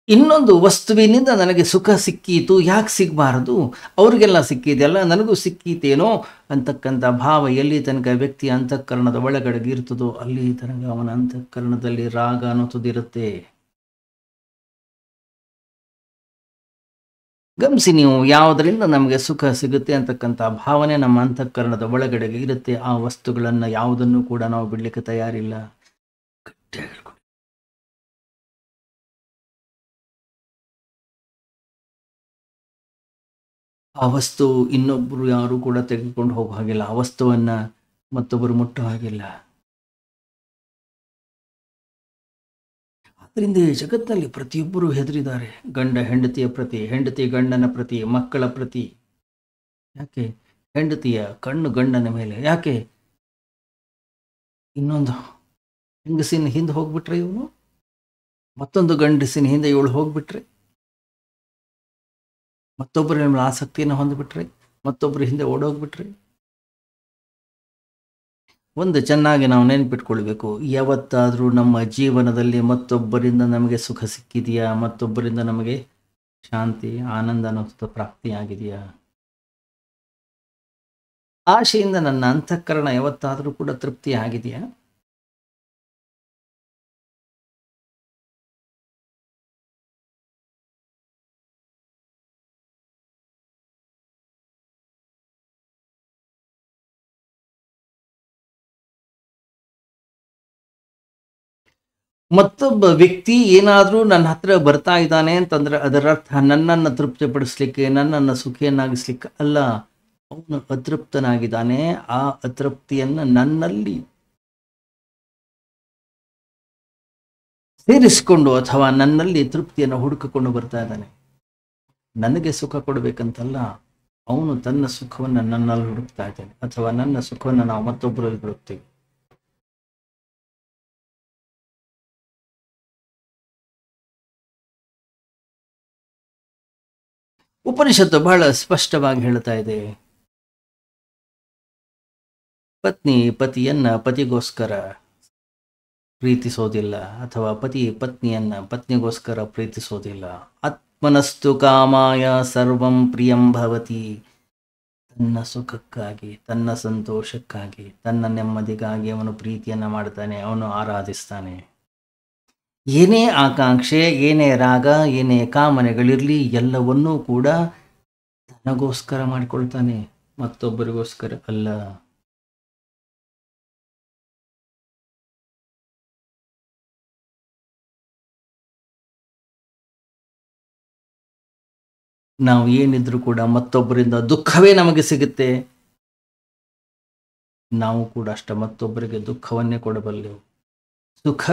ಇನ್ನೊಂದು ವಸ್ತುವಿನಿಂದ ನನಗೆ ಸುಖ ಸಿಕ್ಕೀತು, ಯಾಕೆ ಸಿಗಬಾರದು? ಅವ್ರಿಗೆಲ್ಲ ಸಿಕ್ಕಿದೆಯಲ್ಲ ನನಗೂ ಸಿಕ್ಕೀತೇನೋ ಅಂತಕ್ಕಂಥ ಭಾವ ಎಲ್ಲಿ ತನಕ ವ್ಯಕ್ತಿ ಅಂತಃಕರಣದ ಒಳಗಡೆಗೆ ಇರ್ತದೋ ಅಲ್ಲಿ ತನಕ ಅವನ ಅಂತಃಕರಣದಲ್ಲಿ ರಾಗ ಅನ್ನೋದಿರುತ್ತೆ. ಗಮನಿಸಿ ನೀವು, ಯಾವುದರಿಂದ ನಮಗೆ ಸುಖ ಸಿಗುತ್ತೆ ಅಂತಕ್ಕಂಥ ಭಾವನೆ ನಮ್ಮ ಅಂತಃಕರಣದ ಒಳಗಡೆಗೆ ಇರುತ್ತೆ. ಆ ವಸ್ತುಗಳನ್ನು ಯಾವುದನ್ನು ಕೂಡ ನಾವು ಬಿಡ್ಲಿಕ್ಕೆ ತಯಾರಿಲ್ಲ. ಗಟ್ಟಿಯಾಗಿ ಹಿಡ್ಕೊಳ್ಳಿ. ಆ ವಸ್ತು ಇನ್ನೊಬ್ಬರು ಯಾರು ಕೂಡ ತೆಗೆದುಕೊಂಡು ಹೋಗೋ ಹಾಗಿಲ್ಲ. ಆ ವಸ್ತುವನ್ನ ಮತ್ತೊಬ್ಬರು ಮುಟ್ಟೋ ಹಾಗಿಲ್ಲ. ಅದರಿಂದ ಈ ಜಗತ್ತಿನಲ್ಲಿ ಪ್ರತಿಯೊಬ್ಬರು ಹೆದರಿದ್ದಾರೆ. ಗಂಡ ಹೆಂಡತಿಯ ಪ್ರತಿ, ಹೆಂಡತಿ ಗಂಡನ ಪ್ರತಿ, ಮಕ್ಕಳ ಪ್ರತಿ. ಯಾಕೆ? ಹೆಂಡತಿಯ ಕಣ್ಣು ಗಂಡನ ಮೇಲೆ. ಯಾಕೆ? ಇನ್ನೊಂದು ಹೆಂಗಸಿನ ಹಿಂದೆ ಹೋಗ್ಬಿಟ್ರೆ ಇವನು, ಮತ್ತೊಂದು ಗಂಡಸಿನ ಹಿಂದೆ ಇವಳು ಹೋಗ್ಬಿಟ್ರೆ, ಮತ್ತೊಬ್ಬರ ಮೇಲೆ ಆಸಕ್ತಿಯನ್ನು ಹೊಂದ್ಬಿಟ್ರೆ, ಮತ್ತೊಬ್ಬರ ಹಿಂದೆ ಓಡೋಗ್ಬಿಟ್ರೆ. ಒಂದು ಚೆನ್ನಾಗಿ ನಾವು ನೆನಪಿಟ್ಕೊಳ್ಬೇಕು, ಯಾವತ್ತಾದರೂ ನಮ್ಮ ಜೀವನದಲ್ಲಿ ಮತ್ತೊಬ್ಬರಿಂದ ನಮಗೆ ಸುಖ ಸಿಕ್ಕಿದೆಯಾ? ಮತ್ತೊಬ್ಬರಿಂದ ನಮಗೆ ಶಾಂತಿ, ಆನಂದ ಅನ್ನೋದು ಪ್ರಾಪ್ತಿಯಾಗಿದೆಯಾ? ಆಶೆಯಿಂದ ನನ್ನ ಅಂತಃಕರಣ ಯಾವತ್ತಾದರೂ ಕೂಡ ತೃಪ್ತಿ ಆಗಿದೆಯಾ? ಮತ್ತೊಬ್ಬ ವ್ಯಕ್ತಿ ಏನಾದರೂ ನನ್ನ ಹತ್ರ ಬರ್ತಾ ಇದ್ದಾನೆ ಅಂತಂದ್ರೆ ಅದರ ಅರ್ಥ ನನ್ನನ್ನು ತೃಪ್ತಿಪಡಿಸ್ಲಿಕ್ಕೆ, ನನ್ನನ್ನು ಸುಖಿಯನ್ನಾಗಿಸ್ಲಿಕ್ಕೆ ಅಲ್ಲ. ಅವನು ಅತೃಪ್ತನಾಗಿದ್ದಾನೆ. ಆ ಅತೃಪ್ತಿಯನ್ನು ನನ್ನಲ್ಲಿ ಸೇರಿಸಿಕೊಂಡು ಅಥವಾ ನನ್ನಲ್ಲಿ ತೃಪ್ತಿಯನ್ನು ಹುಡುಕಿಕೊಂಡು ಬರ್ತಾ ಇದ್ದಾನೆ. ನನಗೆ ಸುಖ ಕೊಡಬೇಕಂತಲ್ಲ, ಅವನು ತನ್ನ ಸುಖವನ್ನು ನನ್ನಲ್ಲಿ ಹುಡುಕ್ತಾ ಇದ್ದಾನೆ, ಅಥವಾ ನನ್ನ ಸುಖವನ್ನು ನಾವು ಮತ್ತೊಬ್ಬರಲ್ಲಿ ಹುಡುಕ್ತೀವಿ. ಉಪನಿಷತ್ತು ಬಹಳ ಸ್ಪಷ್ಟವಾಗಿ ಹೇಳ್ತಾ ಇದೆ, ಪತ್ನಿ ಪತಿಯನ್ನ ಪತಿಗೋಸ್ಕರ ಪ್ರೀತಿಸೋದಿಲ್ಲ, ಅಥವಾ ಪತಿ ಪತ್ನಿಯನ್ನ ಪತ್ನಿಗೋಸ್ಕರ ಪ್ರೀತಿಸೋದಿಲ್ಲ. ಆತ್ಮನಸ್ತು ಕಾಮಾಯ ಸರ್ವಂ ಪ್ರಿಯಂ ಭವತಿ. ತನ್ನ ಸುಖಕ್ಕಾಗಿ, ತನ್ನ ಸಂತೋಷಕ್ಕಾಗಿ, ತನ್ನ ನೆಮ್ಮದಿಗಾಗಿ ಅವನು ಪ್ರೀತಿಯನ್ನ ಮಾಡ್ತಾನೆ, ಅವನು ಆರಾಧಿಸ್ತಾನೆ. ಏನೇ ಆಕಾಂಕ್ಷೆ, ಏನೇ ರಾಗ, ಏನೇ ಕಾಮನೆಗಳಿರಲಿ, ಎಲ್ಲವನ್ನೂ ಕೂಡ ತನಗೋಸ್ಕರ ಮಾಡಿಕೊಳ್ತಾನೆ, ಮತ್ತೊಬ್ಬರಿಗೋಸ್ಕರ ಅಲ್ಲ. ನಾವು ಏನಿದ್ರು ಕೂಡ ಮತ್ತೊಬ್ಬರಿಂದ ದುಃಖವೇ ನಮಗೆ ಸಿಗುತ್ತೆ, ನಾವು ಕೂಡ ಅಷ್ಟ ಮತ್ತೊಬ್ಬರಿಗೆ ದುಃಖವನ್ನೇ ಕೊಡಬಲ್ಲೆವು. ಸುಖ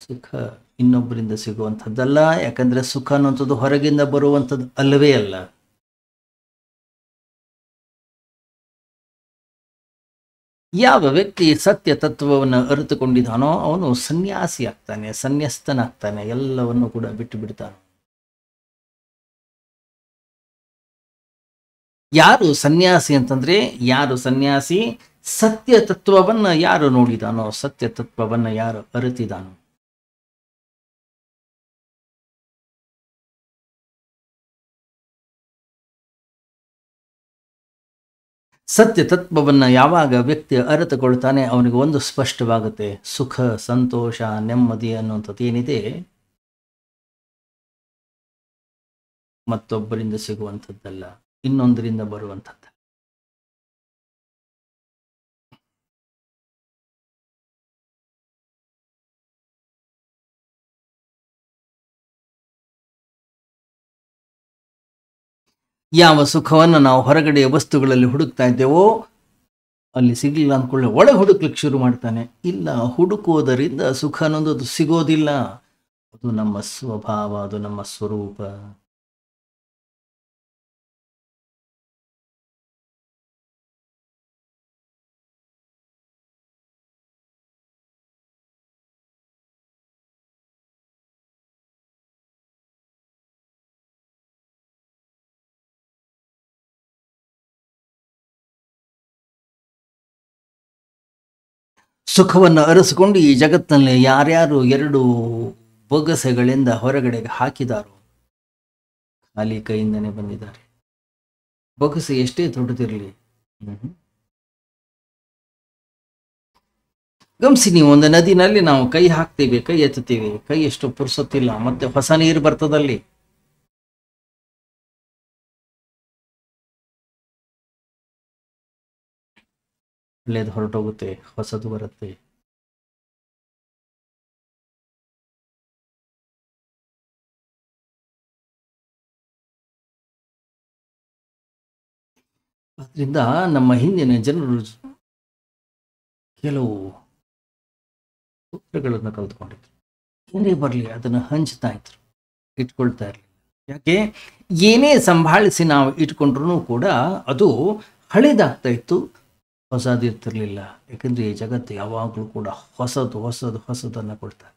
ಸುಖ ಇನ್ನೊಬ್ಬರಿಂದ ಸಿಗುವಂಥದ್ದಲ್ಲ. ಯಾಕಂದ್ರೆ ಸುಖ ಅನ್ನುವಂಥದ್ದು ಹೊರಗಿಂದ ಬರುವಂಥದ್ದು ಅಲ್ಲವೇ ಅಲ್ಲ. ಯಾವ ವ್ಯಕ್ತಿ ಸತ್ಯ ತತ್ವವನ್ನು ಅರಿತುಕೊಂಡಿದ್ದಾನೋ ಅವನು ಸನ್ಯಾಸಿ ಆಗ್ತಾನೆ, ಸನ್ಯಸ್ತನಾಗ್ತಾನೆ, ಎಲ್ಲವನ್ನು ಕೂಡ ಬಿಟ್ಟು ಬಿಡ್ತಾನೆ. ಯಾರು ಸನ್ಯಾಸಿ ಅಂತಂದ್ರೆ, ಯಾರು ಸನ್ಯಾಸಿ? ಸತ್ಯ ತತ್ವವನ್ನ ಯಾರು ನೋಡಿದಾನೋ, ಸತ್ಯ ತತ್ವವನ್ನ ಯಾರು ಅರಿತಿದಾನೋ. ಸತ್ಯ ತತ್ವವನ್ನ ಯಾವಾಗ ವ್ಯಕ್ತಿ ಅರಿತುಕೊಳ್ತಾನೆ, ಅವನಿಗೆ ಒಂದು ಸ್ಪಷ್ಟವಾಗುತ್ತೆ, ಸುಖ, ಸಂತೋಷ, ನೆಮ್ಮದಿ ಅನ್ನುವಂಥದ್ದು ಏನಿದೆ ಮತ್ತೊಬ್ಬರಿಂದ ಸಿಗುವಂಥದ್ದಲ್ಲ, ಇನ್ನೊಂದರಿಂದ ಬರುವಂಥದ್ದು. ಯಾವ ಸುಖವನ್ನು ನಾವು ಹೊರಗಡೆಯ ವಸ್ತುಗಳಲ್ಲಿ ಹುಡುಕ್ತಾ ಇದ್ದೇವೋ ಅಲ್ಲಿ ಸಿಗಲಿಲ್ಲ ಅಂದ್ಕೊಳ್ಳಿ ಒಳಗೆ ಹುಡುಕ್ಲಿಕ್ಕೆ ಶುರು ಮಾಡ್ತಾನೆ. ಇಲ್ಲ, ಹುಡುಕುವುದರಿಂದ ಸುಖ ಅನ್ನೋದು ಸಿಗೋದಿಲ್ಲ. ಅದು ನಮ್ಮ ಸ್ವಭಾವ, ಅದು ನಮ್ಮ ಸ್ವರೂಪ. ಸುಖವನ್ನು ಅರಸಿಕೊಂಡು ಈ ಜಗತ್ತಿನಲ್ಲಿ ಯಾರ್ಯಾರು ಎರಡು ಬೊಗಸೆಗಳಿಂದ ಹೊರಗಡೆಗೆ ಹಾಕಿದಾರೋ ಖಾಲಿ ಕೈಯಿಂದನೇ ಬಂದಿದ್ದಾರೆ. ಬೊಗಸೆ ಎಷ್ಟೇ ದೊಡ್ಡದಿರಲಿ. ಗಮನಿಸಿ ನೀವು, ಒಂದು ನದಿನಲ್ಲಿ ನಾವು ಕೈ ಹಾಕ್ತೀವಿ, ಕೈ ಎತ್ತುತ್ತೀವಿ, ಕೈ ಎಷ್ಟು ಪುರ್ಸೊತ್ತಿಲ್ಲ, ಮತ್ತೆ ಹೊಸ ನೀರು ಬರ್ತದಲ್ಲಿ. ಹಳೇದು ಹೊರಟೋಗುತ್ತೆ, ಹೊಸದು ಬರುತ್ತೆ. ಅದರಿಂದ ನಮ್ಮ ಹಿಂದಿನ ಜನರು ಕೆಲವು ಸೂತ್ರಗಳನ್ನು ಕಲ್ತ್ಕೊಂಡಿದ್ರು. ಏನೇ ಬರಲಿ ಅದನ್ನು ಹಂಚ್ತಾ ಇದ್ರು, ಇಟ್ಕೊಳ್ತಾ ಇರಲಿಲ್ಲ. ಯಾಕೆ, ಏನೇ ಸಂಭಾಳಿಸಿ ನಾವು ಇಟ್ಕೊಂಡ್ರೂ ಕೂಡ ಅದು ಹಳೇದಾಗ್ತಾ ಇತ್ತು, ಹೊಸದಿರ್ತಿರ್ಲಿಲ್ಲ. ಯಾಕಂದ್ರೆ ಈ ಜಗತ್ತು ಯಾವಾಗಲೂ ಕೂಡ ಹೊಸದು ಹೊಸದು ಹೊಸದನ್ನು ಕೊಡ್ತಾರೆ.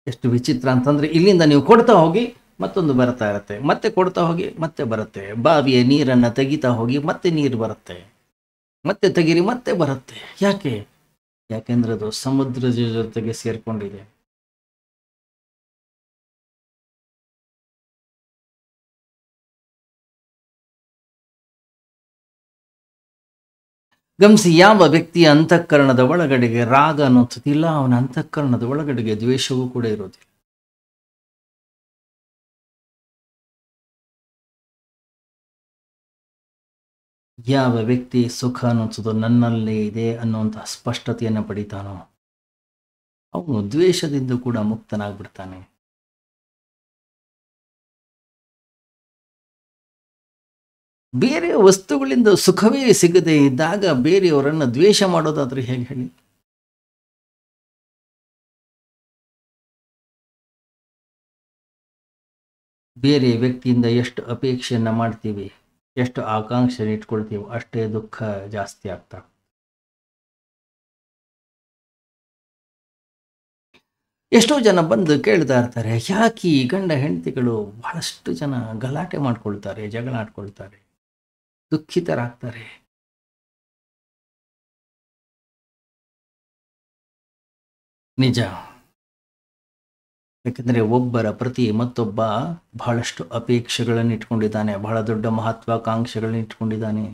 ಎಷ್ಟು ವಿಚಿತ್ರ ಅಂತಂದ್ರೆ, ಇಲ್ಲಿಂದ ನೀವು ಕೊಡ್ತಾ ಹೋಗಿ ಮತ್ತೊಂದು ಬರ್ತಾ ಇರುತ್ತೆ, ಮತ್ತೆ ಕೊಡ್ತಾ ಹೋಗಿ ಮತ್ತೆ ಬರುತ್ತೆ. ಬಾವಿಯ ನೀರನ್ನು ತೆಗಿತಾ ಹೋಗಿ ಮತ್ತೆ ನೀರು ಬರುತ್ತೆ, ಮತ್ತೆ ತೆಗೀರಿ ಮತ್ತೆ ಬರುತ್ತೆ. ಯಾಕೆ? ಯಾಕೆಂದ್ರೆ ಅದು ಸಮುದ್ರದ ಜೊತೆಗೆ ಸೇರ್ಕೊಂಡಿದೆ. ಗಮನಿಸಿ, ಯಾವ ವ್ಯಕ್ತಿಯ ಅಂತಃಕರಣದ ಒಳಗಡೆಗೆ ರಾಗ ಅನ್ನೋದಿಲ್ಲ, ಅವನ ಅಂತಃಕರಣದ ಒಳಗಡೆಗೆ ದ್ವೇಷವೂ ಕೂಡ ಇರೋದಿಲ್ಲ. ಯಾವ ವ್ಯಕ್ತಿ ಸುಖ ಅನ್ನೋದು ನನ್ನಲ್ಲೇ ಇದೆ ಅನ್ನುವಂತಹ ಸ್ಪಷ್ಟತೆಯನ್ನು ಪಡಿತಾನೋ ಅವನು ದ್ವೇಷದಿಂದ ಕೂಡ ಮುಕ್ತನಾಗ್ಬಿಡ್ತಾನೆ. ಬೇರೆ ವಸ್ತುಗಳಿಂದ ಸುಖವೇ ಸಿಗದೆ ಇದ್ದಾಗ ಬೇರೆಯವರನ್ನು ದ್ವೇಷ ಮಾಡೋದಾದ್ರೆ ಹೇಗೆ ಹೇಳಿ? ಬೇರೆ ವ್ಯಕ್ತಿಯಿಂದ ಎಷ್ಟು ಅಪೇಕ್ಷೆಯನ್ನ ಮಾಡ್ತೀವಿ, ಎಷ್ಟು ಆಕಾಂಕ್ಷೆ ಇಟ್ಕೊಳ್ತೀವಿ, ಅಷ್ಟೇ ದುಃಖ ಜಾಸ್ತಿ ಆಗ್ತಾ. ಎಷ್ಟೋ ಜನ ಬಂದು ಕೇಳ್ತಾ ಇರ್ತಾರೆ, ಯಾಕೆ ಈ ಗಂಡ ಹೆಂಡತಿಗಳು ಬಹಳಷ್ಟು ಜನ ಗಲಾಟೆ ಮಾಡ್ಕೊಳ್ತಾರೆ, ಜಗಳ ಆಡ್ಕೊಳ್ತಾರೆ, ದುಃಖಿತರಾಗ್ತಾರೆ. ನಿಜ. ಯಾಕಂದ್ರೆ ಒಬ್ಬರ ಪ್ರತಿ ಮತ್ತೊಬ್ಬ ಬಹಳಷ್ಟು ಅಪೇಕ್ಷೆಗಳನ್ನು ಇಟ್ಕೊಂಡಿದ್ದಾನೆ, ಬಹಳ ದೊಡ್ಡ ಮಹತ್ವಾಕಾಂಕ್ಷೆಗಳನ್ನ ಇಟ್ಕೊಂಡಿದ್ದಾನೆ.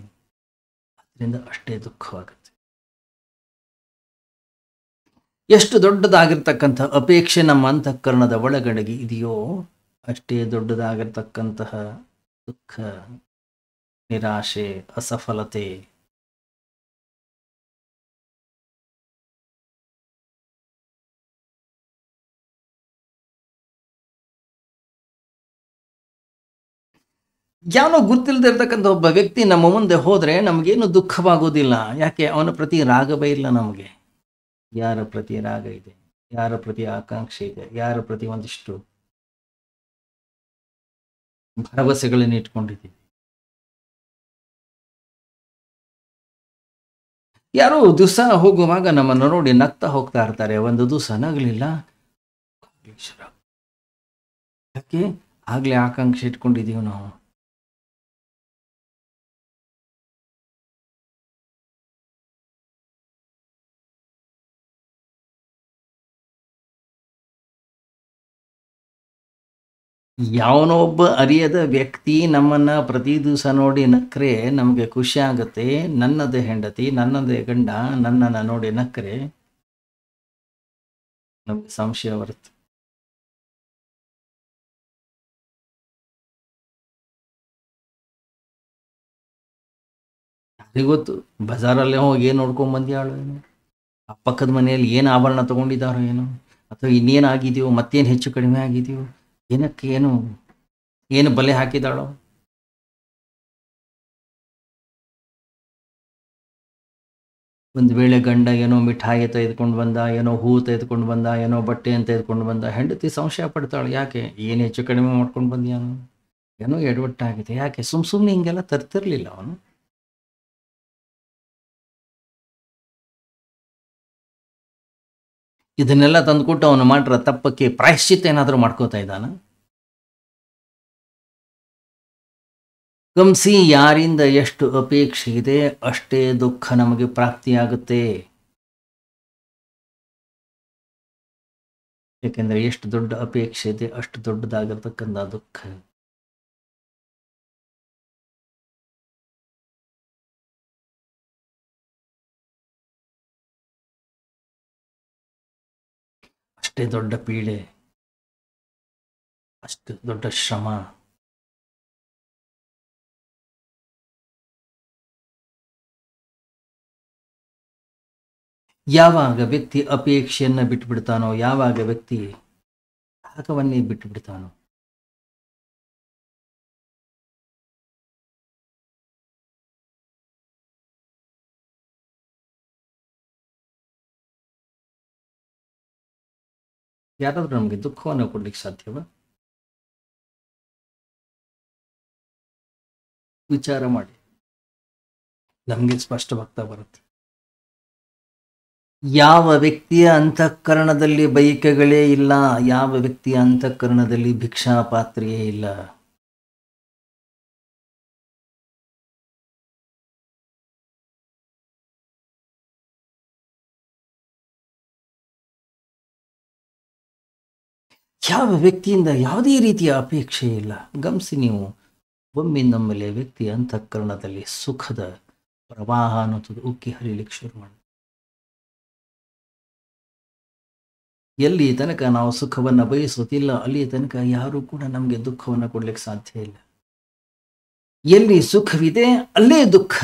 ಅದರಿಂದ ಅಷ್ಟೇ ದುಃಖವಾಗುತ್ತೆ. ಎಷ್ಟು ದೊಡ್ಡದಾಗಿರ್ತಕ್ಕಂಥ ಅಪೇಕ್ಷೆ ನಮ್ಮ ಅಂತಃಕರಣದ ಒಳಗಡೆಗೆ ಇದೆಯೋ ಅಷ್ಟೇ ದೊಡ್ಡದಾಗಿರ್ತಕ್ಕಂತಹ ದುಃಖ, ನಿರಾಶೆ, ಅಸಫಲತೆ. ಯಾವನೋ ಗುರ್ತಿಲ್ದೇ ಇರ್ತಕ್ಕಂಥ ಒಬ್ಬ ವ್ಯಕ್ತಿ ನಮ್ಮ ಮುಂದೆ ಹೋದ್ರೆ ನಮಗೇನು ದುಃಖವಾಗೋದಿಲ್ಲ. ಯಾಕೆ? ಅವನ ಪ್ರತಿ ರಾಗವೇ ಇಲ್ಲ ನಮಗೆ. ಯಾರ ಪ್ರತಿ ರಾಗ ಇದೆ, ಯಾರ ಪ್ರತಿ ಆಕಾಂಕ್ಷೆ ಇದೆ, ಯಾರ ಪ್ರತಿ ಒಂದಿಷ್ಟು ಭರವಸೆಗಳನ್ನು ಇಟ್ಕೊಂಡಿದ್ದೀವಿ. ಯಾರೋ ದಿವಸ ಹೋಗುವಾಗ ನಮ್ಮನ್ನು ನೋಡಿ ನಗ್ತಾ ಹೋಗ್ತಾ ಇರ್ತಾರೆ, ಒಂದು ದಿವಸ ನಗಲಿಲ್ಲ, ಯಾಕೆ? ಆಗ್ಲೇ ಆಕಾಂಕ್ಷೆ ಇಟ್ಕೊಂಡಿದೀವಿ ನಾವು. ಯಾವನೋ ಒಬ್ಬ ಅರಿಯದ ವ್ಯಕ್ತಿ ನಮ್ಮನ್ನ ಪ್ರತಿ ದಿವಸ ನೋಡಿ ನಕ್ರೆ ನಮಗೆ ಖುಷಿ ಆಗುತ್ತೆ. ನನ್ನದೇ ಹೆಂಡತಿ, ನನ್ನದೇ ಗಂಡ ನನ್ನನ್ನು ನೋಡಿ ನಕ್ರೆ ನಮ್ಗೆ ಸಂಶಯ ಬರುತ್ತೆ. ಯಾರಿಗೊತ್ತು? ಬಜಾರಲ್ಲೇ ಹೋಗಿ ಏನು ನೋಡ್ಕೊಂಡ್ ಬಂದ್ಯಾಳು ಏನು, ಆ ಪಕ್ಕದ ಮನೆಯಲ್ಲಿ ಏನು ಆಭರಣ ತಗೊಂಡಿದ್ದಾರೋ ಏನೋ, ಅಥವಾ ಇನ್ನೇನಾಗಿದೆಯೋ, ಮತ್ತೇನು ಹೆಚ್ಚು ಕಡಿಮೆ ಆಗಿದೆಯೋ, ಏನಕ್ಕೆ ಏನು ಬಲೆ ಹಾಕಿದಾಳೋ. ಒಂದು ವೇಳೆ ಗಂಡ ಏನೋ ಮಿಠಾಯಿ ತೆಗೆದುಕೊಂಡು ಬಂದ, ಏನೋ ಹೂ ತೆಗೆದುಕೊಂಡು ಬಂದ, ಏನೋ ಬಟ್ಟೆಯನ್ನು ತೆಗೆದುಕೊಂಡು ಬಂದ, ಹೆಂಡತಿ ಸಂಶಯ ಪಡ್ತಾಳೆ, ಯಾಕೆ? ಏನು ಹೆಚ್ಚು ಕಡಿಮೆ ಮಾಡ್ಕೊಂಡು ಬಂದ್ಯಾನು, ಏನೋ ಎಡವಟ್ಟಾಗಿದೆ, ಯಾಕೆ? ಸುಮ್ಮನೆ ಹಿಂಗೆಲ್ಲ ತರ್ತಿರ್ಲಿಲ್ಲ ಅವನು. ಇದನ್ನೆಲ್ಲ ತಂದುಕೊಟ್ಟು ಅವನು ಮಾಡಿರೋ ತಪ್ಪಕ್ಕೆ ಪ್ರಾಯಶ್ಚಿತ್ತ ಏನಾದರೂ ಮಾಡ್ಕೋತಾ ಇದ್ದಾನ? ಗಮನಿಸಿ, ಯಾರಿಂದ ಎಷ್ಟು ಅಪೇಕ್ಷೆ ಇದೆ ಅಷ್ಟೇ ದುಃಖ ನಮಗೆ ಪ್ರಾಪ್ತಿಯಾಗುತ್ತೆ. ಯಾಕೆಂದ್ರೆ ಎಷ್ಟು ದೊಡ್ಡ ಅಪೇಕ್ಷೆ ಇದೆ ಅಷ್ಟು ದೊಡ್ಡದಾಗಿರ್ತಕ್ಕಂಥ ದುಃಖ. ಅಷ್ಟೇ ದೊಡ್ಡ ಪೀಡೆ, ಅಷ್ಟು ದೊಡ್ಡ ಶ್ರಮ. ಯಾವಾಗ ವ್ಯಕ್ತಿ ಅಪೇಕ್ಷೆಯನ್ನು ಬಿಟ್ಟುಬಿಡ್ತಾನೋ, ಯಾವಾಗ ವ್ಯಕ್ತಿ ತ್ಯಾಗವನ್ನೇ ಬಿಟ್ಟುಬಿಡ್ತಾನೋ, ಯಾರಾದರೂ ನಮಗೆ ದುಃಖವನ್ನು ಕೊಡ್ಲಿಕ್ಕೆ ಸಾಧ್ಯವ? ವಿಚಾರ ಮಾಡಿ, ನಮಗೆ ಸ್ಪಷ್ಟವಾಗ್ತಾ ಬರುತ್ತೆ. ಯಾವ ವ್ಯಕ್ತಿಯ ಅಂತಃಕರಣದಲ್ಲಿ ಬಯಕೆಗಳೇ ಇಲ್ಲ, ಯಾವ ವ್ಯಕ್ತಿಯ ಅಂತಃಕರಣದಲ್ಲಿ ಭಿಕ್ಷಾ ಪಾತ್ರೆಯೇ ಇಲ್ಲ. ಯಾವ ವ್ಯಕ್ತಿಯಿಂದ ಯಾವುದೇ ರೀತಿಯ ಅಪೇಕ್ಷೆ ಇಲ್ಲ. ಗಮನಿಸಿ ನೀವು, ಒಮ್ಮೆ ನಮ್ಮಲ್ಲಿ ವ್ಯಕ್ತಿಯ ಅಂತಃಕರಣದಲ್ಲಿ ಸುಖದ ಪ್ರವಾಹ ಅನ್ನೋದು ಉಕ್ಕಿ ಹರಿಲಿಕ್ಕೆ ಶುರು ಮಾಡಿ, ಎಲ್ಲಿ ತನಕ ನಾವು ಸುಖವನ್ನು ಬಯಸುತ್ತಿಲ್ಲ ಅಲ್ಲಿ ತನಕ ಯಾರೂ ಕೂಡ ನಮಗೆ ದುಃಖವನ್ನು ಕೊಡ್ಲಿಕ್ಕೆ ಸಾಧ್ಯ ಇಲ್ಲ. ಎಲ್ಲಿ ಸುಖವಿದೆ ಅಲ್ಲೇ ದುಃಖ.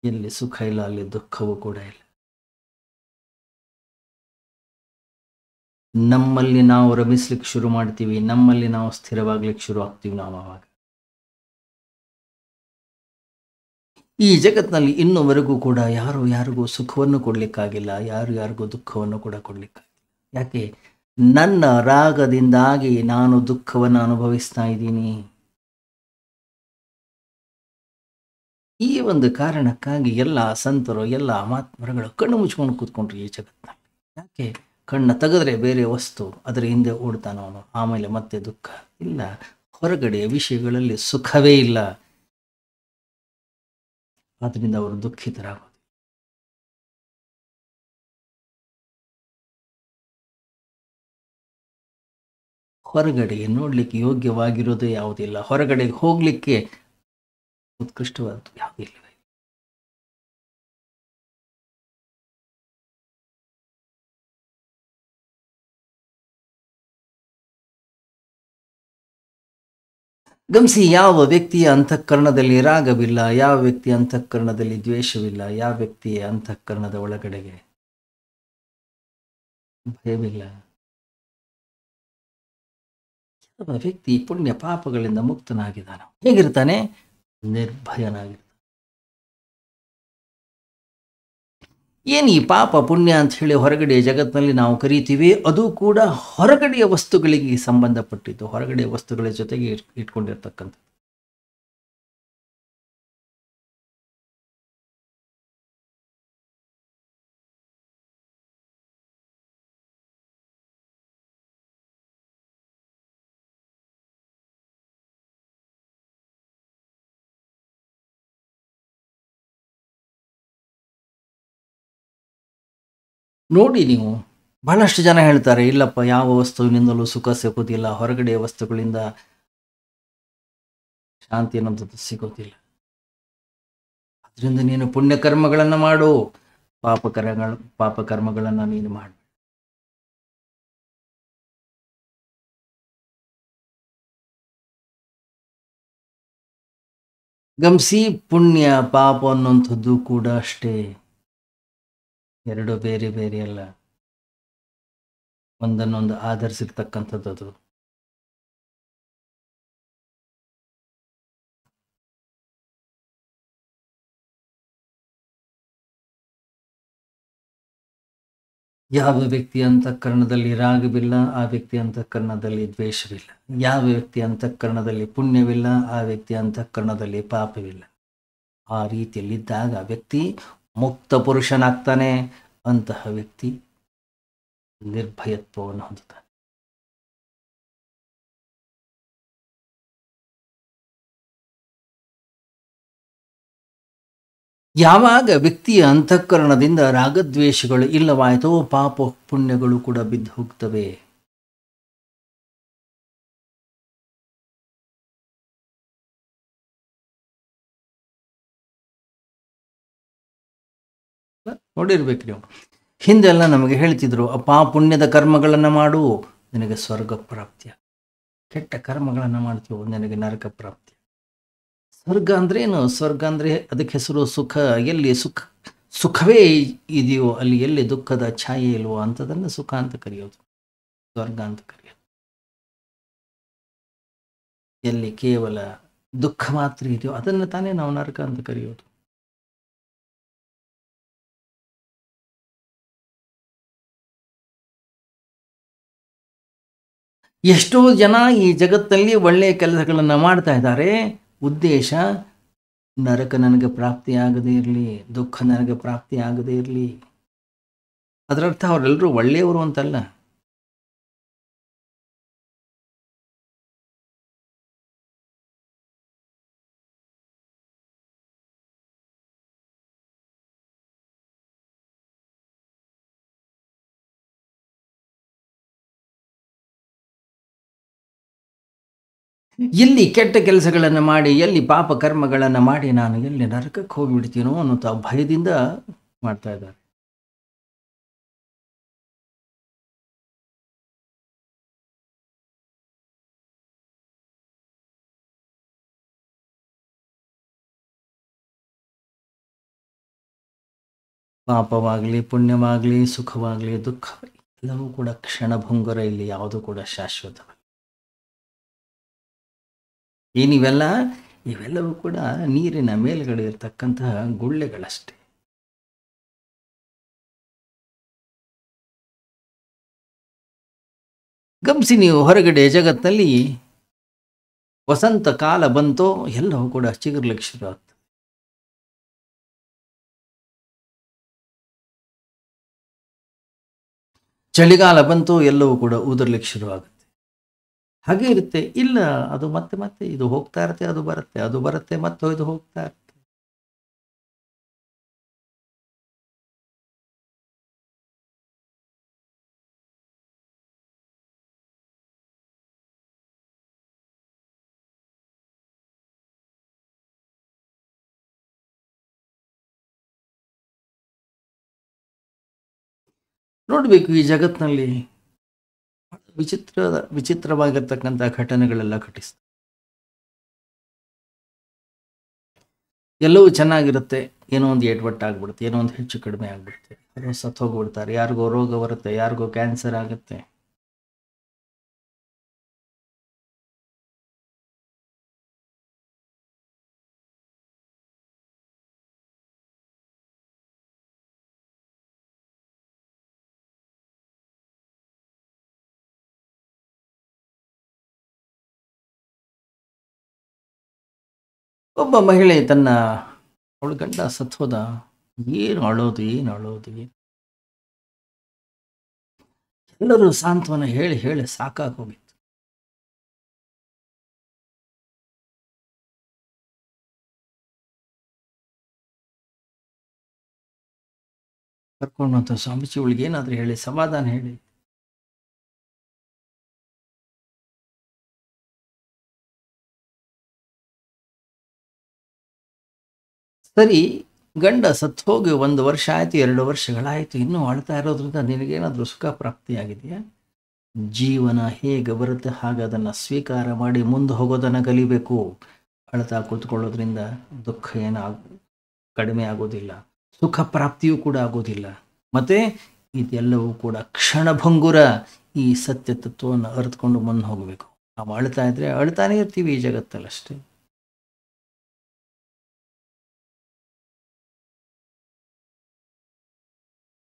ಎಲ್ಲಿ ಸುಖ ಇಲ್ಲ ಅಲ್ಲಿ ದುಃಖವೂ ಕೂಡ ಇಲ್ಲ. ನಮ್ಮಲ್ಲಿ ನಾವು ರಮಿಸ್ಲಿಕ್ಕೆ ಶುರು ಮಾಡ್ತೀವಿ, ನಮ್ಮಲ್ಲಿ ನಾವು ಸ್ಥಿರವಾಗ್ಲಿಕ್ಕೆ ಶುರು ಆಗ್ತೀವಿ. ನಾವು ಆವಾಗ ಈ ಜಗತ್ತಿನಲ್ಲಿ ಇನ್ನುವರೆಗೂ ಕೂಡ ಯಾರು ಯಾರಿಗೂ ಸುಖವನ್ನು ಕೊಡ್ಲಿಕ್ಕಾಗಿಲ್ಲ, ಯಾರು ಯಾರಿಗೂ ದುಃಖವನ್ನು ಕೂಡ ಕೊಡ್ಲಿಕ್ಕಾಗಿಲ್ಲ. ಯಾಕೆ? ನನ್ನ ರಾಗದಿಂದಾಗಿ ನಾನು ದುಃಖವನ್ನು ಅನುಭವಿಸ್ತಾ ಇದ್ದೀನಿ. ಈ ಒಂದು ಕಾರಣಕ್ಕಾಗಿ ಎಲ್ಲ ಸಂತರು, ಎಲ್ಲ ಮಹಾತ್ಮರುಗಳು ಕಣ್ಣು ಮುಚ್ಕೊಂಡು ಕೂತ್ಕೊಂಡ್ರು ಈ ಜಗತ್ತಿನಲ್ಲಿ. ಯಾಕೆ? ಕಣ್ಣು ತೆಗೆದ್ರೆ ಬೇರೆ ವಸ್ತು, ಅದರ ಹಿಂದೆ ಓಡ್ತಾನವನು, ಆಮೇಲೆ ಮತ್ತೆ ದುಃಖ. ಇಲ್ಲ, ಹೊರಗಡೆ ವಿಷಯಗಳಲ್ಲಿ ಸುಖವೇ ಇಲ್ಲ, ಆದ್ದರಿಂದ ಅವರು ದುಃಖಿತರಾಗೋದು. ಹೊರಗಡೆ ನೋಡ್ಲಿಕ್ಕೆ ಯೋಗ್ಯವಾಗಿರೋದು ಯಾವುದಿಲ್ಲ, ಹೊರಗಡೆ ಹೋಗ್ಲಿಕ್ಕೆ ಉತ್ಕೃಷ್ಟವಾದದ್ದು ಯಾವುದಿಲ್ಲ. ಗಮನಿಸಿ, ಯಾವ ವ್ಯಕ್ತಿಯ ಅಂತಃಕರಣದಲ್ಲಿ ರಾಗವಿಲ್ಲ, ಯಾವ ವ್ಯಕ್ತಿಯ ಅಂತಃಕರಣದಲ್ಲಿ ದ್ವೇಷವಿಲ್ಲ, ಯಾವ ವ್ಯಕ್ತಿಯ ಅಂತಃಕರಣದ ಒಳಗಡೆಗೆ ಭಯವಿಲ್ಲ, ಯಾವ ವ್ಯಕ್ತಿ ಪುಣ್ಯ ಪಾಪಗಳಿಂದ ಮುಕ್ತನಾಗಿದ್ದಾನೆ, ಹೇಗಿರ್ತಾನೆ? ನಿರ್ಭಯನಾಗಿರ್ತಾನೆ. ಏನು ಈ ಪಾಪ ಪುಣ್ಯ ಅಂತ ಹೇಳಿ ಹೊರಗಡೆ ಜಗತ್ತಿನಲ್ಲಿ ನಾವು ಕರೀತೀವಿ, ಅದು ಕೂಡ ಹೊರಗಡೆಯ ವಸ್ತುಗಳಿಗೆ ಸಂಬಂಧಪಟ್ಟಿದ್ದು, ಹೊರಗಡೆಯ ವಸ್ತುಗಳ ಜೊತೆಗೆ ಇಟ್ಕೊಂಡಿರ್ತಕ್ಕಂಥದ್ದು. ನೋಡಿ ನೀವು, ಬಹಳಷ್ಟು ಜನ ಹೇಳ್ತಾರೆ, ಇಲ್ಲಪ್ಪ ಯಾವ ವಸ್ತುವಿನಿಂದಲೂ ಸುಖ ಸಿಗೋದಿಲ್ಲ, ಹೊರಗಡೆಯ ವಸ್ತುಗಳಿಂದ ಶಾಂತಿ ಅನ್ನೋದು ಸಿಗೋದಿಲ್ಲ, ಅದರಿಂದ ನೀನು ಪುಣ್ಯಕರ್ಮಗಳನ್ನು ಮಾಡು, ಪಾಪಕರ್ಮಗಳನ್ನು ನೀನು ಮಾಡು. ಗಮನಿಸಿ, ಪುಣ್ಯ ಪಾಪ ಅನ್ನುವಂಥದ್ದು ಕೂಡ ಅಷ್ಟೇ, ಎರಡು ಬೇರೆ ಬೇರೆ ಅಲ್ಲ, ಒಂದನ್ನೊಂದು ಆಧರಿಸಿರ್ತಕ್ಕಂಥದ್ದು. ಯಾವ ವ್ಯಕ್ತಿ ಅಂತಃಕರಣದಲ್ಲಿ ರಾಗವಿಲ್ಲ, ಆ ವ್ಯಕ್ತಿ ಅಂತಃಕರಣದಲ್ಲಿ ದ್ವೇಷವಿಲ್ಲ. ಯಾವ ವ್ಯಕ್ತಿ ಅಂತಃಕರಣದಲ್ಲಿ ಪುಣ್ಯವಿಲ್ಲ, ಆ ವ್ಯಕ್ತಿ ಅಂತಃಕರಣದಲ್ಲಿ ಪಾಪವಿಲ್ಲ. ಆ ರೀತಿಯಲ್ಲಿದ್ದಾಗ ವ್ಯಕ್ತಿ ಮುಕ್ತ ಪುರುಷನಾಗ್ತಾನೆ. ಅಂತಹ ವ್ಯಕ್ತಿ ನಿರ್ಭಯತ್ವವನ್ನು ಹೊಂದುತ್ತಾನೆ. ಯಾವಾಗ ವ್ಯಕ್ತಿಯ ಅಂತಃಕರಣದಿಂದ ರಾಗದ್ವೇಷಗಳು ಇಲ್ಲವಾಯಿತೋ, ಪಾಪ ಪುಣ್ಯಗಳು ಕೂಡ ಬಿದ್ದು ಹೋಗ್ತವೆ. ನೋಡಿರ್ಬೇಕು ನೀವು. ಹಿಂದೆಲ್ಲ ನಮಗೆ ಹೇಳ್ತಿದ್ರು, ಅಪ್ಪ ಪುಣ್ಯದ ಕರ್ಮಗಳನ್ನು ಮಾಡು ನಿನಗೆ ಸ್ವರ್ಗ ಪ್ರಾಪ್ತಿಯ, ಕೆಟ್ಟ ಕರ್ಮಗಳನ್ನು ಮಾಡ್ತೀವೋ ನಿನಗೆ ನರಕ ಪ್ರಾಪ್ತಿ. ಸ್ವರ್ಗ ಅಂದ್ರೆ ಏನು? ಸ್ವರ್ಗ ಅಂದ್ರೆ ಅದಕ್ಕೆ ಹೆಸರು ಸುಖ. ಎಲ್ಲಿ ಸುಖವೇ ಇದೆಯೋ ಅಲ್ಲಿ, ಎಲ್ಲಿ ದುಃಖದ ಛಾಯೆ ಇಲ್ವೋ ಅಂಥದನ್ನು ಸುಖ ಅಂತ ಕರೆಯೋದು, ಸ್ವರ್ಗ ಅಂತ ಕರೆಯೋದು. ಎಲ್ಲಿ ಕೇವಲ ದುಃಖ ಮಾತ್ರ ಇದೆಯೋ ಅದನ್ನು ತಾನೇ ನಾವು ನರಕ ಅಂತ ಕರೆಯೋದು. ಎಷ್ಟೋ ಜನ ಈ ಜಗತ್ತಲ್ಲಿ ಒಳ್ಳೆಯ ಕೆಲಸಗಳನ್ನು ಮಾಡ್ತಾ ಇದ್ದಾರೆ. ಉದ್ದೇಶ ನರಕ ನನಗೆ ಪ್ರಾಪ್ತಿಯಾಗದೇ ಇರಲಿ, ದುಃಖ ನನಗೆ ಪ್ರಾಪ್ತಿಯಾಗದೇ ಇರಲಿ. ಅದರರ್ಥ ಅವರೆಲ್ಲರೂ ಒಳ್ಳೆಯವರು ಅಂತಲ್ಲ. ಎಲ್ಲಿ ಕೆಟ್ಟ ಕೆಲಸಗಳನ್ನು ಮಾಡಿ, ಎಲ್ಲಿ ಪಾಪ ಕರ್ಮಗಳನ್ನು ಮಾಡಿ ನಾನು ಎಲ್ಲಿ ನರಕಕ್ಕೆ ಹೋಗಿಬಿಡ್ತೀನೋ ಅನ್ನೋ ಭಯದಿಂದ ಮಾಡ್ತಾ ಇದ್ದಾರೆ. ಪಾಪವಾಗಲಿ, ಪುಣ್ಯವಾಗಲಿ, ಸುಖವಾಗಲಿ, ದುಃಖ ಎಲ್ಲವೂ ಕೂಡ ಕ್ಷಣಭಂಗುರ. ಇಲ್ಲಿ ಯಾವುದು ಕೂಡ ಶಾಶ್ವತ. ಇವೆಲ್ಲವೂ ಕೂಡ ನೀರಿನ ಮೇಲ್ಗಡೆ ಇರತಕ್ಕಂತಹ ಗುಳ್ಳೆಗಳಷ್ಟೇ. ಗಮನಿಸಿ ನೀವು, ಹೊರಗಡೆ ಜಗತ್ತಲ್ಲಿ ವಸಂತ ಕಾಲ ಬಂತೋ ಎಲ್ಲವೂ ಕೂಡ ಚಿಗುರ್ಲಿಕ್ಕೆ ಶುರು ಆಗ್ತದೆ. ಚಳಿಗಾಲ ಬಂತು ಎಲ್ಲವೂ ಕೂಡ ಉದುರ್ಲಿಕ್ಕೆ ಶುರು ಆಗುತ್ತೆ. ಹಾಗೆ ಇರುತ್ತೆ. ಇಲ್ಲ, ಅದು ಮತ್ತೆ ಮತ್ತೆ ಇದು ಹೋಗ್ತಾ ಇರುತ್ತೆ, ಅದು ಬರುತ್ತೆ, ಅದು ಬರುತ್ತೆ, ಮತ್ತೆ ಇದು ಹೋಗ್ತಾ ಇರುತ್ತೆ. ನೋಡಬೇಕು, ಈ ಜಗತ್ತಿನಲ್ಲಿ ವಿಚಿತ್ರವಾಗಿರ್ತಕ್ಕಂಥ ಘಟನೆಗಳೆಲ್ಲ ಘಟಿಸ್ತವೆ. ಎಲ್ಲವೂ ಚೆನ್ನಾಗಿರುತ್ತೆ, ಏನೋ ಒಂದು ಎಡವಟ್ಟಾಗ್ಬಿಡುತ್ತೆ, ಏನೋ ಒಂದು ಹೆಚ್ಚು ಕಡಿಮೆ ಆಗ್ಬಿಡುತ್ತೆ, ಯಾರೋ ಸತ್ತು ಹೋಗ್ಬಿಡ್ತಾರೆ, ಯಾರಿಗೋ ರೋಗ ಬರುತ್ತೆ, ಯಾರಿಗೋ ಕ್ಯಾನ್ಸರ್ ಆಗುತ್ತೆ. ಒಬ್ಬ ಮಹಿಳೆ ಅವಳ ಗಂಡ ಸತ್ತು ಹೋದ. ಏನು ಅಳೋದು, ಏನು ಅಳೋದು, ಎಲ್ಲರೂ ಸಾಂತ್ವನ ಹೇಳಿ ಹೇಳಿ ಸಾಕಾಗಿ ಹೋಗಿತ್ತು. ಕರ್ಕೊಂಡಂತ ಸ್ವಾಮೀಜಿ ಅವಳಿಗೆ ಏನಾದರೂ ಹೇಳಿ ಸಮಾಧಾನ ಹೇಳಿ. ಸರಿ, ಗಂಡ ಸತ್ತು ಹೋಗಿ 1 ವರ್ಷ ಆಯಿತು, 2 ವರ್ಷಗಳಾಯಿತು, ಇನ್ನೂ ಅಳ್ತಾ ಇರೋದ್ರಿಂದ ನಿನಗೇನಾದರೂ ಸುಖ ಪ್ರಾಪ್ತಿಯಾಗಿದೆಯಾ? ಜೀವನ ಹೇಗೆ ಬರುತ್ತೆ ಹಾಗೆ ಅದನ್ನು ಸ್ವೀಕಾರ ಮಾಡಿ ಮುಂದೆ ಹೋಗೋದನ್ನು ಕಲಿಬೇಕು. ಅಳ್ತಾ ಕೂತ್ಕೊಳ್ಳೋದ್ರಿಂದ ದುಃಖ ಕಡಿಮೆ ಆಗೋದಿಲ್ಲ, ಸುಖ ಪ್ರಾಪ್ತಿಯೂ ಕೂಡ ಆಗೋದಿಲ್ಲ. ಮತ್ತೆ ಇದೆಲ್ಲವೂ ಕೂಡ ಕ್ಷಣಭಂಗುರ. ಈ ಸತ್ಯ ತತ್ವವನ್ನು ಅರಿತುಕೊಂಡು ಮುಂದೆ ಹೋಗಬೇಕು. ನಾವು ಅಳ್ತಾ ಇದ್ರೆ ಅಳ್ತಾನೆ ಇರ್ತೀವಿ ಈ ಜಗತ್ತಲ್ಲಷ್ಟೇ.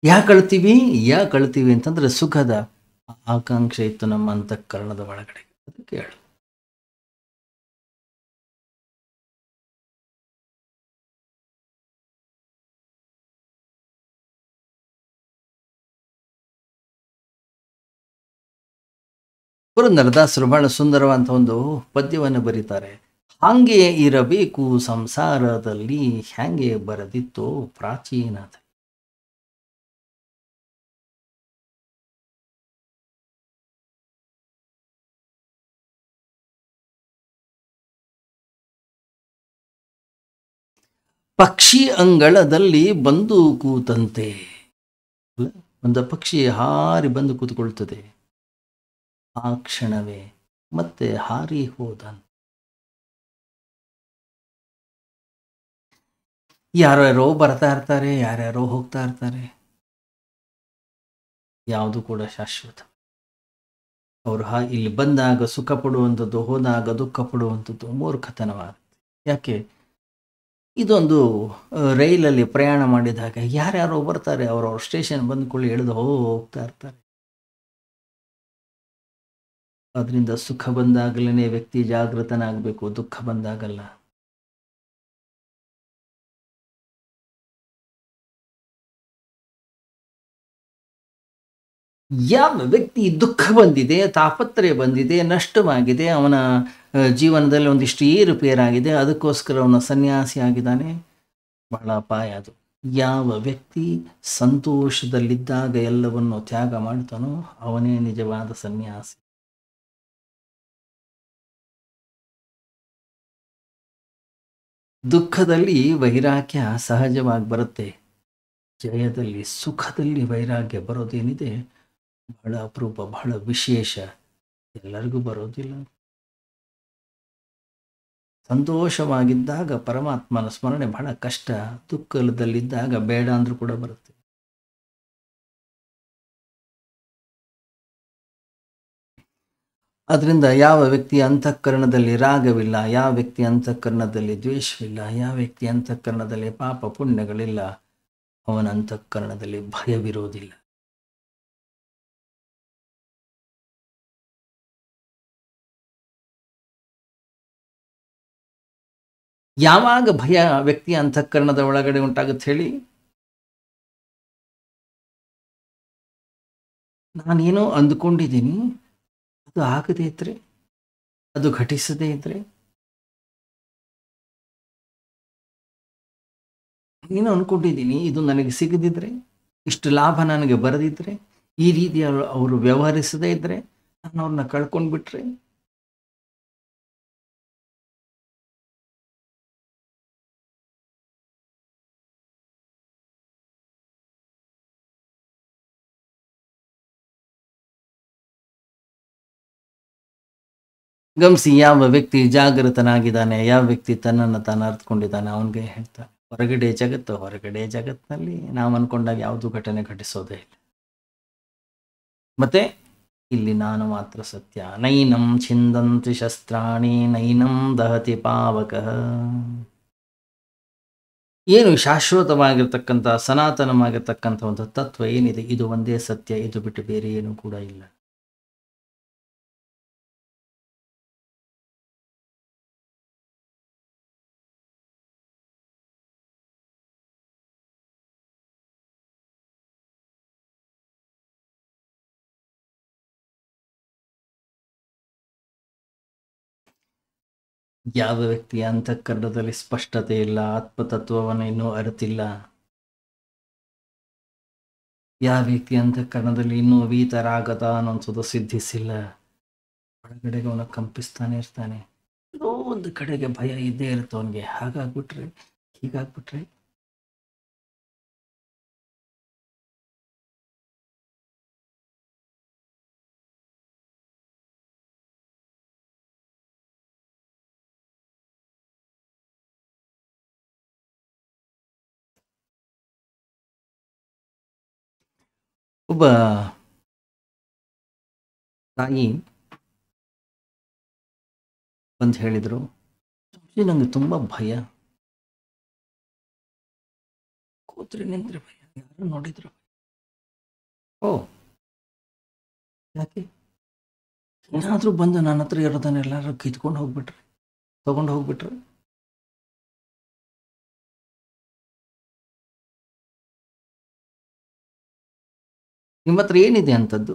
ಯಾಕೆ ಅಳ್ತೀವಿ ಅಂತಂದ್ರೆ ಸುಖದ ಆಕಾಂಕ್ಷೆ ಇತ್ತು ನಮ್ಮ ಅಂತಃಕರಣದ ಒಳಗಡೆ. ಅದಕ್ಕೆ ಹೇಳು. ಪುರಂದರದಾಸರು ಬಹಳ ಸುಂದರವಾದ ಒಂದು ಪದ್ಯವನ್ನು ಬರೀತಾರೆ. ಹಾಗೆ ಇರಬೇಕು ಸಂಸಾರದಲ್ಲಿ, ಹ್ಯಾಂಗೆ ಬರೆದಿತ್ತು ಪ್ರಾಚೀನ. ಪಕ್ಷಿ ಅಂಗಳದಲ್ಲಿ ಬಂದು ಕೂತಂತೆ. ಅಲ್ಲ? ಒಂದು ಪಕ್ಷಿ ಹಾರಿ ಬಂದು ಕೂತ್ಕೊಳ್ತದೆ, ಆ ಕ್ಷಣವೇ ಮತ್ತೆ ಹಾರಿ ಹೋದನು. ಯಾರ್ಯಾರೋ ಬರ್ತಾ ಇರ್ತಾರೆ, ಯಾರ್ಯಾರೋ ಹೋಗ್ತಾ ಇರ್ತಾರೆ, ಯಾವುದು ಕೂಡ ಶಾಶ್ವತ. ಅವರು ಇಲ್ಲಿ ಬಂದಾಗ ಸುಖ ಪಡುವಂಥದ್ದು, ಹೋದಾಗ ದುಃಖ ಪಡುವಂಥದ್ದು ಮೂರ್ಖತನವಾಗುತ್ತೆ. ಯಾಕೆ? ಇದೊಂದು ರೈಲಲ್ಲಿ ಪ್ರಯಾಣ ಮಾಡಿದಾಗ ಯಾರ್ಯಾರೋ ಬರ್ತಾರೆ, ಅವ್ರವ್ರ ಸ್ಟೇಷನ್ ಬಂದ್ಕೊಳ್ಳಿ ಇಳಿದು ಹೋಗ್ತಾ ಇರ್ತಾರೆ. ಅದರಿಂದ ಸುಖ ಬಂದಾಗಲೇ ವ್ಯಕ್ತಿ ಜಾಗೃತನಾಗಬೇಕು, ದುಃಖ ಬಂದಾಗಲ್ಲ. ಯಾವ ವ್ಯಕ್ತಿ ದುಃಖ ಬಂದಿದೆ, ತಾಪತ್ರಯ ಬಂದಿದೆ, ನಷ್ಟವಾಗಿದೆ, ಅವನ ಜೀವನದಲ್ಲಿ ಒಂದಿಷ್ಟು ಏರುಪೇರಾಗಿದೆ, ಅದಕ್ಕೋಸ್ಕರ ಅವನ ಸನ್ಯಾಸಿ ಆಗಿದ್ದಾನೆ, ಬಹಳ ಅಪಾಯ ಅದು. ಯಾವ ವ್ಯಕ್ತಿ ಸಂತೋಷದಲ್ಲಿದ್ದಾಗ ಎಲ್ಲವನ್ನು ತ್ಯಾಗ ಮಾಡ್ತಾನೋ ಅವನೇ ನಿಜವಾದ ಸನ್ಯಾಸಿ. ದುಃಖದಲ್ಲಿ ವೈರಾಗ್ಯ ಸಹಜವಾಗಿ ಬರುತ್ತೆ, ಜಯದಲ್ಲಿ ಸುಖದಲ್ಲಿ ವೈರಾಗ್ಯ ಬರೋದೇನಿದೆ ಬಹಳ ಅಪರೂಪ, ಬಹಳ ವಿಶೇಷ, ಎಲ್ಲರಿಗೂ ಬರೋದಿಲ್ಲ. ಸಂತೋಷವಾಗಿದ್ದಾಗ ಪರಮಾತ್ಮನ ಸ್ಮರಣೆ ಬಹಳ ಕಷ್ಟ, ದುಃಖದಲ್ಲಿದ್ದಾಗ ಬೇಡ ಅಂದ್ರೂ ಕೂಡ ಬರುತ್ತೆ. ಅದರಿಂದ ಯಾವ ವ್ಯಕ್ತಿ ಅಂತಃಕರಣದಲ್ಲಿ ರಾಗವಿಲ್ಲ, ಯಾವ ವ್ಯಕ್ತಿ ಅಂತಃಕರಣದಲ್ಲಿ ದ್ವೇಷವಿಲ್ಲ, ಯಾವ ವ್ಯಕ್ತಿ ಅಂತಃಕರಣದಲ್ಲಿ ಪಾಪ ಪುಣ್ಯಗಳಿಲ್ಲ, ಅವನ ಅಂತಃಕರಣದಲ್ಲಿ ಭಯವಿರೋದಿಲ್ಲ. ಯಾವಾಗ ಭಯ ವ್ಯಕ್ತಿಯ ಅಂತಃಕರಣದ ಒಳಗಡೆ ಉಂಟಾಗುತ್ತೆ ಹೇಳಿ? ನಾನೇನೋ ಅಂದುಕೊಂಡಿದ್ದೀನಿ, ಅದು ಆಗದೇ ಇದ್ರೆ, ಅದು ಘಟಿಸದೇ ಇದ್ರೆ, ಏನೋ ಅಂದ್ಕೊಂಡಿದ್ದೀನಿ, ಇದು ನನಗೆ ಸಿಗದಿದ್ರೆ, ಇಷ್ಟು ಲಾಭ ನನಗೆ ಬರದಿದ್ರೆ, ಈ ರೀತಿ ಅವರು ವ್ಯವಹರಿಸದೇ ಇದ್ರೆ, ನಾನು ಅವ್ರನ್ನ ಕಳ್ಕೊಂಡ್ಬಿಟ್ರೆ, ಗಮನಿಸಿ, ಯಾವ ವ್ಯಕ್ತಿ ಜಾಗೃತನಾಗಿದ್ದಾನೆ, ಯಾವ ವ್ಯಕ್ತಿ ತನ್ನನ್ನು ತಾನು ಅರ್ಥಕೊಂಡಿದ್ದಾನೆ, ಅವನಿಗೆ ಹೇಳ್ತಾನೆ ಹೊರಗಡೆ ಜಗತ್ತಿನಲ್ಲಿ ನಾವು ಅನ್ಕೊಂಡಾಗ ಯಾವುದು ಘಟನೆ ಘಟಿಸೋದೇ ಇಲ್ಲ. ಮತ್ತೆ ಇಲ್ಲಿ ನಾನು ಮಾತ್ರ ಸತ್ಯ. ನೈನಂ ಛಿಂದಂತಿ ಶಸ್ತ್ರಾಣಿ ನೈನಂ ದಹತಿ ಪಾವಕ. ಏನು ಶಾಶ್ವತವಾಗಿರ್ತಕ್ಕಂಥ ಸನಾತನವಾಗಿರ್ತಕ್ಕಂಥ ಒಂದು ತತ್ವ ಏನಿದೆ, ಇದು ಒಂದೇ ಸತ್ಯ, ಇದು ಬಿಟ್ಟು ಬೇರೆ ಏನು ಕೂಡ ಇಲ್ಲ. ಯಾವ ವ್ಯಕ್ತಿಯ ಅಂತಃಕರಣದಲ್ಲಿ ಸ್ಪಷ್ಟತೆ ಇಲ್ಲ, ಆತ್ಮತತ್ವವನ್ನು ಇನ್ನೂ ಅರಿತಿಲ್ಲ, ಯಾವ ವ್ಯಕ್ತಿ ಅಂತಃಕರಣದಲ್ಲಿ ಇನ್ನೂ ವೀತರಾಗತ ಅನ್ನೋದು ಸಿದ್ಧಿಸಿಲ್ಲ, ಒಳಗಡೆಗೆ ಅವನು ಕಂಪಿಸ್ತಾನೆ ಇರ್ತಾನೆ, ಏನೋ ಒಂದು ಕಡೆಗೆ ಭಯ ಇದ್ದೇ ಇರುತ್ತೆ ಅವನಿಗೆ. ಹಾಗಾಗ್ಬಿಟ್ರೆ, ಹೀಗಾಗ್ಬಿಟ್ರೆ, ಒಬ್ಬ ತಾಯಿ ಬಂದು ಹೇಳಿದರು, ನಂಗೆ ತುಂಬ ಭಯ, ಕೂತ್ರೆ ನಿಂತ್ರೆ ಭಯ, ಯಾರು ನೋಡಿದ್ರು. ಓ, ಯಾಕೆ? ಏನಾದರೂ ಬಂದು ನನ್ನ ಹತ್ರ ಇರೋದನ್ನೆಲ್ಲರೂ ಕಿತ್ಕೊಂಡು ಹೋಗ್ಬಿಟ್ರೆ, ತಗೊಂಡು ಹೋಗ್ಬಿಟ್ರೆ, ನಿಮ್ಮ ಹತ್ರ ಏನಿದೆ ಅಂಥದ್ದು?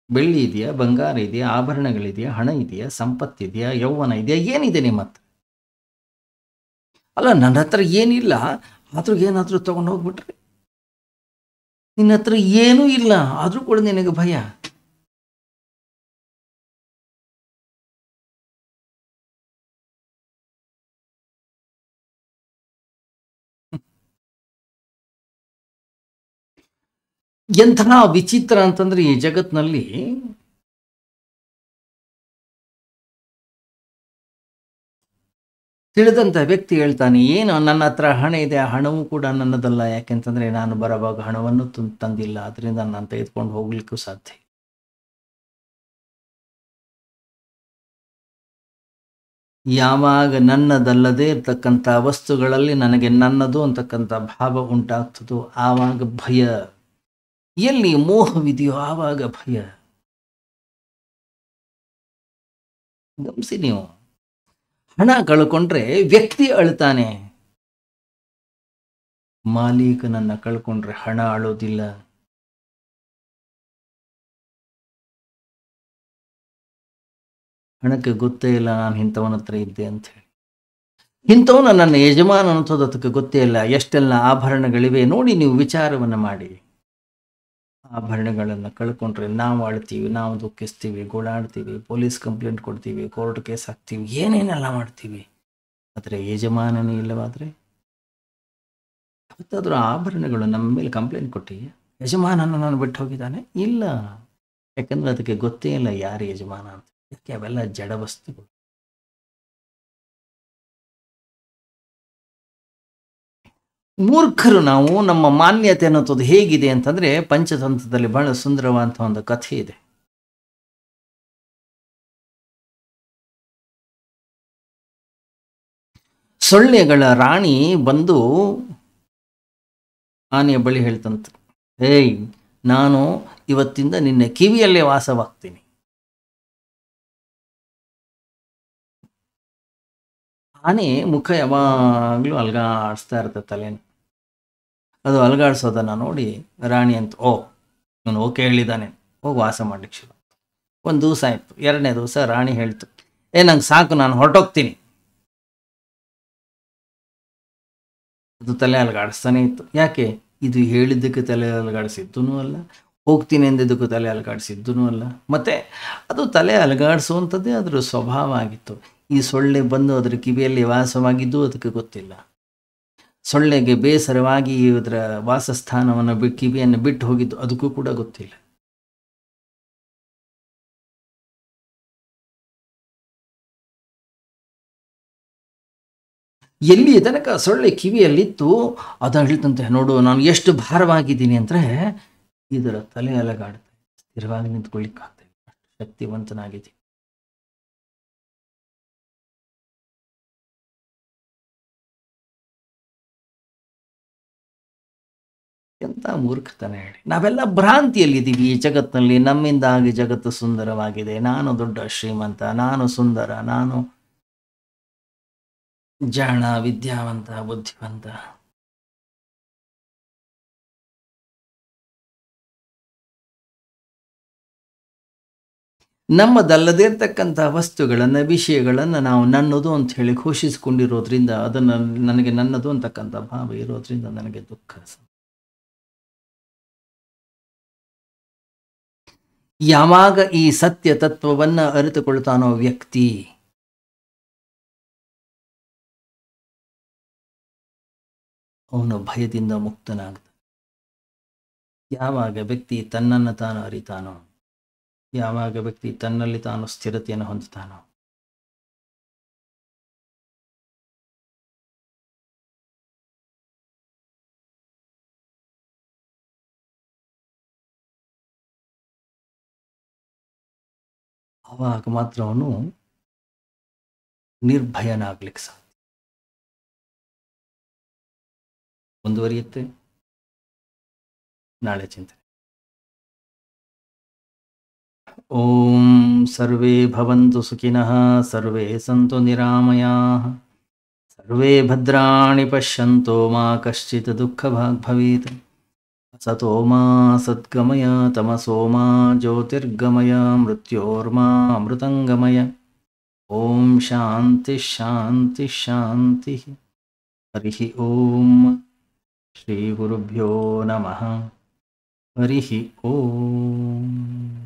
ಬೆಳ್ಳಿ ಇದೆಯಾ, ಬಂಗಾರ ಇದೆಯಾ, ಆಭರಣಗಳಿದೆಯಾ, ಹಣ ಇದೆಯಾ, ಸಂಪತ್ತಿದೆಯಾ, ಯೌವನ ಇದೆಯಾ, ಏನಿದೆ ನಿಮ್ಮ ಹತ್ರ? ಅಲ್ಲ, ನನ್ನ ಹತ್ರ ಏನಿಲ್ಲ, ಆದ್ರೂ ಏನಾದರೂ ತಗೊಂಡು ಹೋಗ್ಬಿಟ್ರೆ, ನಿನ್ನ ಹತ್ರ ಏನೂ ಇಲ್ಲ ಆದರೂ ಕೂಡ ನಿನಗೆ ಭಯ. ಎಂತಹ ವಿಚಿತ್ರ ಅಂತಂದ್ರೆ ಈ ಜಗತ್ನಲ್ಲಿ ತಿಳಿದಂಥ ವ್ಯಕ್ತಿ ಹೇಳ್ತಾನೆ, ಏನು ನನ್ನ ಹತ್ರ ಹಣ ಇದೆ, ಆ ಹಣವೂ ಕೂಡ ನನ್ನದಲ್ಲ, ಯಾಕೆಂತಂದ್ರೆ ನಾನು ಬರವಾಗ ಹಣವನ್ನು ತಂದಿಲ್ಲ, ಅದರಿಂದ ನಾನು ತೆಗೆದುಕೊಂಡು ಹೋಗ್ಲಿಕ್ಕೂ ಸಾಧ್ಯ. ಯಾವಾಗ ನನ್ನದಲ್ಲದೆ ಇರ್ತಕ್ಕಂಥ ವಸ್ತುಗಳಲ್ಲಿ ನನಗೆ ನನ್ನದು ಅಂತಕ್ಕಂಥ ಭಾವ ಉಂಟಾಗ್ತದೋ ಆವಾಗ ಭಯ. ಎಲ್ಲಿ ಮೋಹವಿದೆಯೋ ಆವಾಗ ಭಯ. ಗಮನಿಸಿ ನೀವು, ಹಣ ಕಳ್ಕೊಂಡ್ರೆ ವ್ಯಕ್ತಿ ಅಳ್ತಾನೆ, ಮಾಲೀಕನನ್ನ ಕಳ್ಕೊಂಡ್ರೆ ಹಣ ಅಳೋದಿಲ್ಲ. ಹಣಕ್ಕೆ ಗೊತ್ತೇ ಇಲ್ಲ ನಾನು ಇಂಥವನ ಹತ್ರ ಇದ್ದೆ ಅಂತ ಹೇಳಿ. ಇಂಥವನ ನನ್ನ ಯಜಮಾನ ಅನ್ನೋದು ಅದಕ್ಕೆ ಗೊತ್ತೇ ಇಲ್ಲ. ಎಷ್ಟೆಲ್ಲ ಆಭರಣಗಳಿವೆ ನೋಡಿ, ನೀವು ವಿಚಾರವನ್ನು ಮಾಡಿ. ಆಭರಣಗಳನ್ನು ಕಳ್ಕೊಂಡ್ರೆ ನಾವು ಅಳ್ತೀವಿ, ನಾವು ದುಃಖಿಸ್ತೀವಿ, ಗೋಳಾಡ್ತೀವಿ, ಪೊಲೀಸ್ ಕಂಪ್ಲೇಂಟ್ ಕೊಡ್ತೀವಿ, ಕೋರ್ಟ್ ಕೇಸ್ ಹಾಕ್ತೀವಿ, ಏನೇನೆಲ್ಲ ಮಾಡ್ತೀವಿ. ಆದರೆ ಯಜಮಾನನೇ ಇಲ್ಲವಾದರೆ, ಯಾವತ್ತಾದ್ರೂ ಆಭರಣಗಳು ನಮ್ಮ ಮೇಲೆ ಕಂಪ್ಲೇಂಟ್ ಕೊಟ್ಟು ಯಜಮಾನನ ನಾನು ಬಿಟ್ಟು ಹೋಗಿದ್ದಾನೆ? ಇಲ್ಲ, ಯಾಕಂದ್ರೆ ಅದಕ್ಕೆ ಗೊತ್ತೇ ಇಲ್ಲ ಯಾರು ಯಜಮಾನ ಅಂತ. ಯಾಕೆ? ಅವೆಲ್ಲ ಜಡ ವಸ್ತುಗಳು. ಮೂರ್ಖರು ನಾವು. ನಮ್ಮ ಮಾನ್ಯತೆ ಅನ್ನೋದು ಹೇಗಿದೆ ಅಂತಂದ್ರೆ, ಪಂಚತಂತ್ರದಲ್ಲಿ ಬಹಳ ಸುಂದರವಾದಂಥ ಒಂದು ಕಥೆ ಇದೆ. ಸೊಳ್ಳೆಗಳ ರಾಣಿ ಬಂದು ಆನೆಯ ಬಳಿ ಹೇಳ್ತಂತ, ಏಯ್, ನಾನು ಇವತ್ತಿಂದ ನಿನ್ನೆ ಕಿವಿಯಲ್ಲೇ ವಾಸವಾಗ್ತೀನಿ. ಆನೆ ಮುಖ ಯಾವಾಗಲೂ ಅಲ್ಗಾಡಿಸ್ತಾ ಇರ್ತದೆ ತಲೆನ. ಅದು ಅಲ್ಗಾಡಿಸೋದನ್ನು ನೋಡಿ ರಾಣಿ ಅಂತ, ಓ ನಾನು ಓಕೆ ಹೇಳಿದ್ದಾನೆ, ಹೋಗಿ ವಾಸ ಮಾಡ್ಲಿಕ್ಕೆ ಶುರು. ಒಂದು ದಿವಸ ಆಯಿತು. ಎರಡನೇ ದಿವಸ ರಾಣಿ ಹೇಳ್ತು, ನಂಗೆ ಸಾಕು, ನಾನು ಹೊರಟೋಗ್ತೀನಿ. ಅದು ತಲೆ ಅಲ್ಗಾಡಿಸ್ತಾನೆ ಇತ್ತು. ಯಾಕೆ? ಇದು ಹೇಳಿದ್ದಕ್ಕೆ ತಲೆ ಅಲ್ಗಾಡಿಸಿದ್ದೂ ಅಲ್ಲ, ಹೋಗ್ತೀನಿ ಎಂದಿದ್ದಕ್ಕೂ ತಲೆ ಅಲ್ಗಾಡಿಸಿದ್ದೂ ಅಲ್ಲ. ಮತ್ತು ಅದು ತಲೆ ಅಲ್ಗಾಡಿಸುವಂಥದ್ದೇ ಅದರ ಸ್ವಭಾವ ಆಗಿತ್ತು. ಈ ಸೊಳ್ಳೆ ಬಂದು ಅದರ ಕಿವಿಯಲ್ಲಿ ವಾಸವಾಗಿದ್ದು ಅದಕ್ಕೆ ಗೊತ್ತಿಲ್ಲ. ಸೊಳ್ಳೆಗೆ ಬೇಸರವಾಗಿ ಅದರ ವಾಸಸ್ಥಾನವನ್ನು ಕಿವಿಯನ್ನು ಬಿಟ್ಟು ಹೋಗಿದ್ದು ಅದಕ್ಕೂ ಕೂಡ ಗೊತ್ತಿಲ್ಲ. ಎಲ್ಲಿ ತನಕ ಸೊಳ್ಳೆ ಕಿವಿಯಲ್ಲಿತ್ತು, ಅದು ಹೇಳ್ತಂತೆ, ನೋಡು ನಾನು ಎಷ್ಟು ಭಾರವಾಗಿದ್ದೀನಿ ಅಂದರೆ ಇದರ ತಲೆ ಅಲಗಾಡುತ್ತೆ, ಸ್ಥಿರವಾಗಿ ನಿಂತ್ಕೊಳ್ಳಿಕ್ಕಾಗ್ತದೆ, ಅಷ್ಟು ಶಕ್ತಿವಂತನಾಗಿದ್ದೀನಿ. ಎಂಥ ಮೂರ್ಖತನ ಹೇಳಿ. ನಾವೆಲ್ಲ ಭ್ರಾಂತಿಯಲ್ಲಿದ್ದೀವಿ ಈ ಜಗತ್ತಿನಲ್ಲಿ. ನಮ್ಮಿಂದಾಗಿ ಜಗತ್ತು ಸುಂದರವಾಗಿದೆ, ನಾನು ದೊಡ್ಡ ಶ್ರೀಮಂತ, ನಾನು ಸುಂದರ, ನಾನು ಜಾಣ, ವಿದ್ಯಾವಂತ, ಬುದ್ಧಿವಂತ. ನಮ್ಮದಲ್ಲದೇ ಇರ್ತಕ್ಕಂಥ ವಸ್ತುಗಳನ್ನು, ವಿಷಯಗಳನ್ನು ನಾವು ನನ್ನದು ಅಂತ ಹೇಳಿ ಘೋಷಿಸಿಕೊಂಡಿರೋದ್ರಿಂದ, ಅದನ್ನು ನನಗೆ ನನ್ನದು ಅಂತಕ್ಕಂಥ ಭಾವ ಇರೋದ್ರಿಂದ ನನಗೆ ದುಃಖ. ಯಾವಾಗ ಈ ಸತ್ಯ ತತ್ವವನ್ನು ಅರಿತುಕೊಳ್ತಾನೋ ವ್ಯಕ್ತಿ, ಅವನು ಭಯದಿಂದ ಮುಕ್ತನಾಗ್ತಾನೆ. ಯಾವಾಗ ವ್ಯಕ್ತಿ ತನ್ನನ್ನು ತಾನು ಅರಿತಾನೋ, ಯಾವಾಗ ವ್ಯಕ್ತಿ ತನ್ನಲ್ಲಿ ತಾನು ಸ್ಥಿರತೆಯನ್ನು ಹೊಂದುತ್ತಾನೋ, ಆವಾಗ ಮಾತ್ರ ಅವನು ನಿರ್ಭಯನಾಗ್ಲಿಕ್ಕೆ ಸಾಧ್ಯ. ಮುಂದುವರಿಯುತ್ತೆ ನಾಳೆ ಚಿಂತನೆ. ಓಂ ಸರ್ವೇ ಭವಂತು ಸುಖಿನಃ, ಸರ್ವೇ ಸಂತು ನಿರಾಮಯಾಃ, ಸರ್ವೇ ಭದ್ರಾಣಿ ಪಶ್ಯಂತು ಮಾ ಕಶ್ಚಿತ್ ದುಃಖಭಾಗ್ ಭವೇತ್. ಸತೋ ಮಾ ಸದ್ಗಮಯ, ತಮಸೋ ಮಾ ಜ್ಯೋತಿರ್ಗಮಯ, ಮೃತ್ಯೋರ್ಮಾ ಅಮೃತಂಗಮಯ. ಓಂ ಶಾಂತಿ ಶಾಂತಿ ಶಾಂತಿ. ಹರಿ ಓಂ. ಶ್ರೀ ಗುರುಭ್ಯೋ ನಮಃ. ಹರಿ ಓಂ.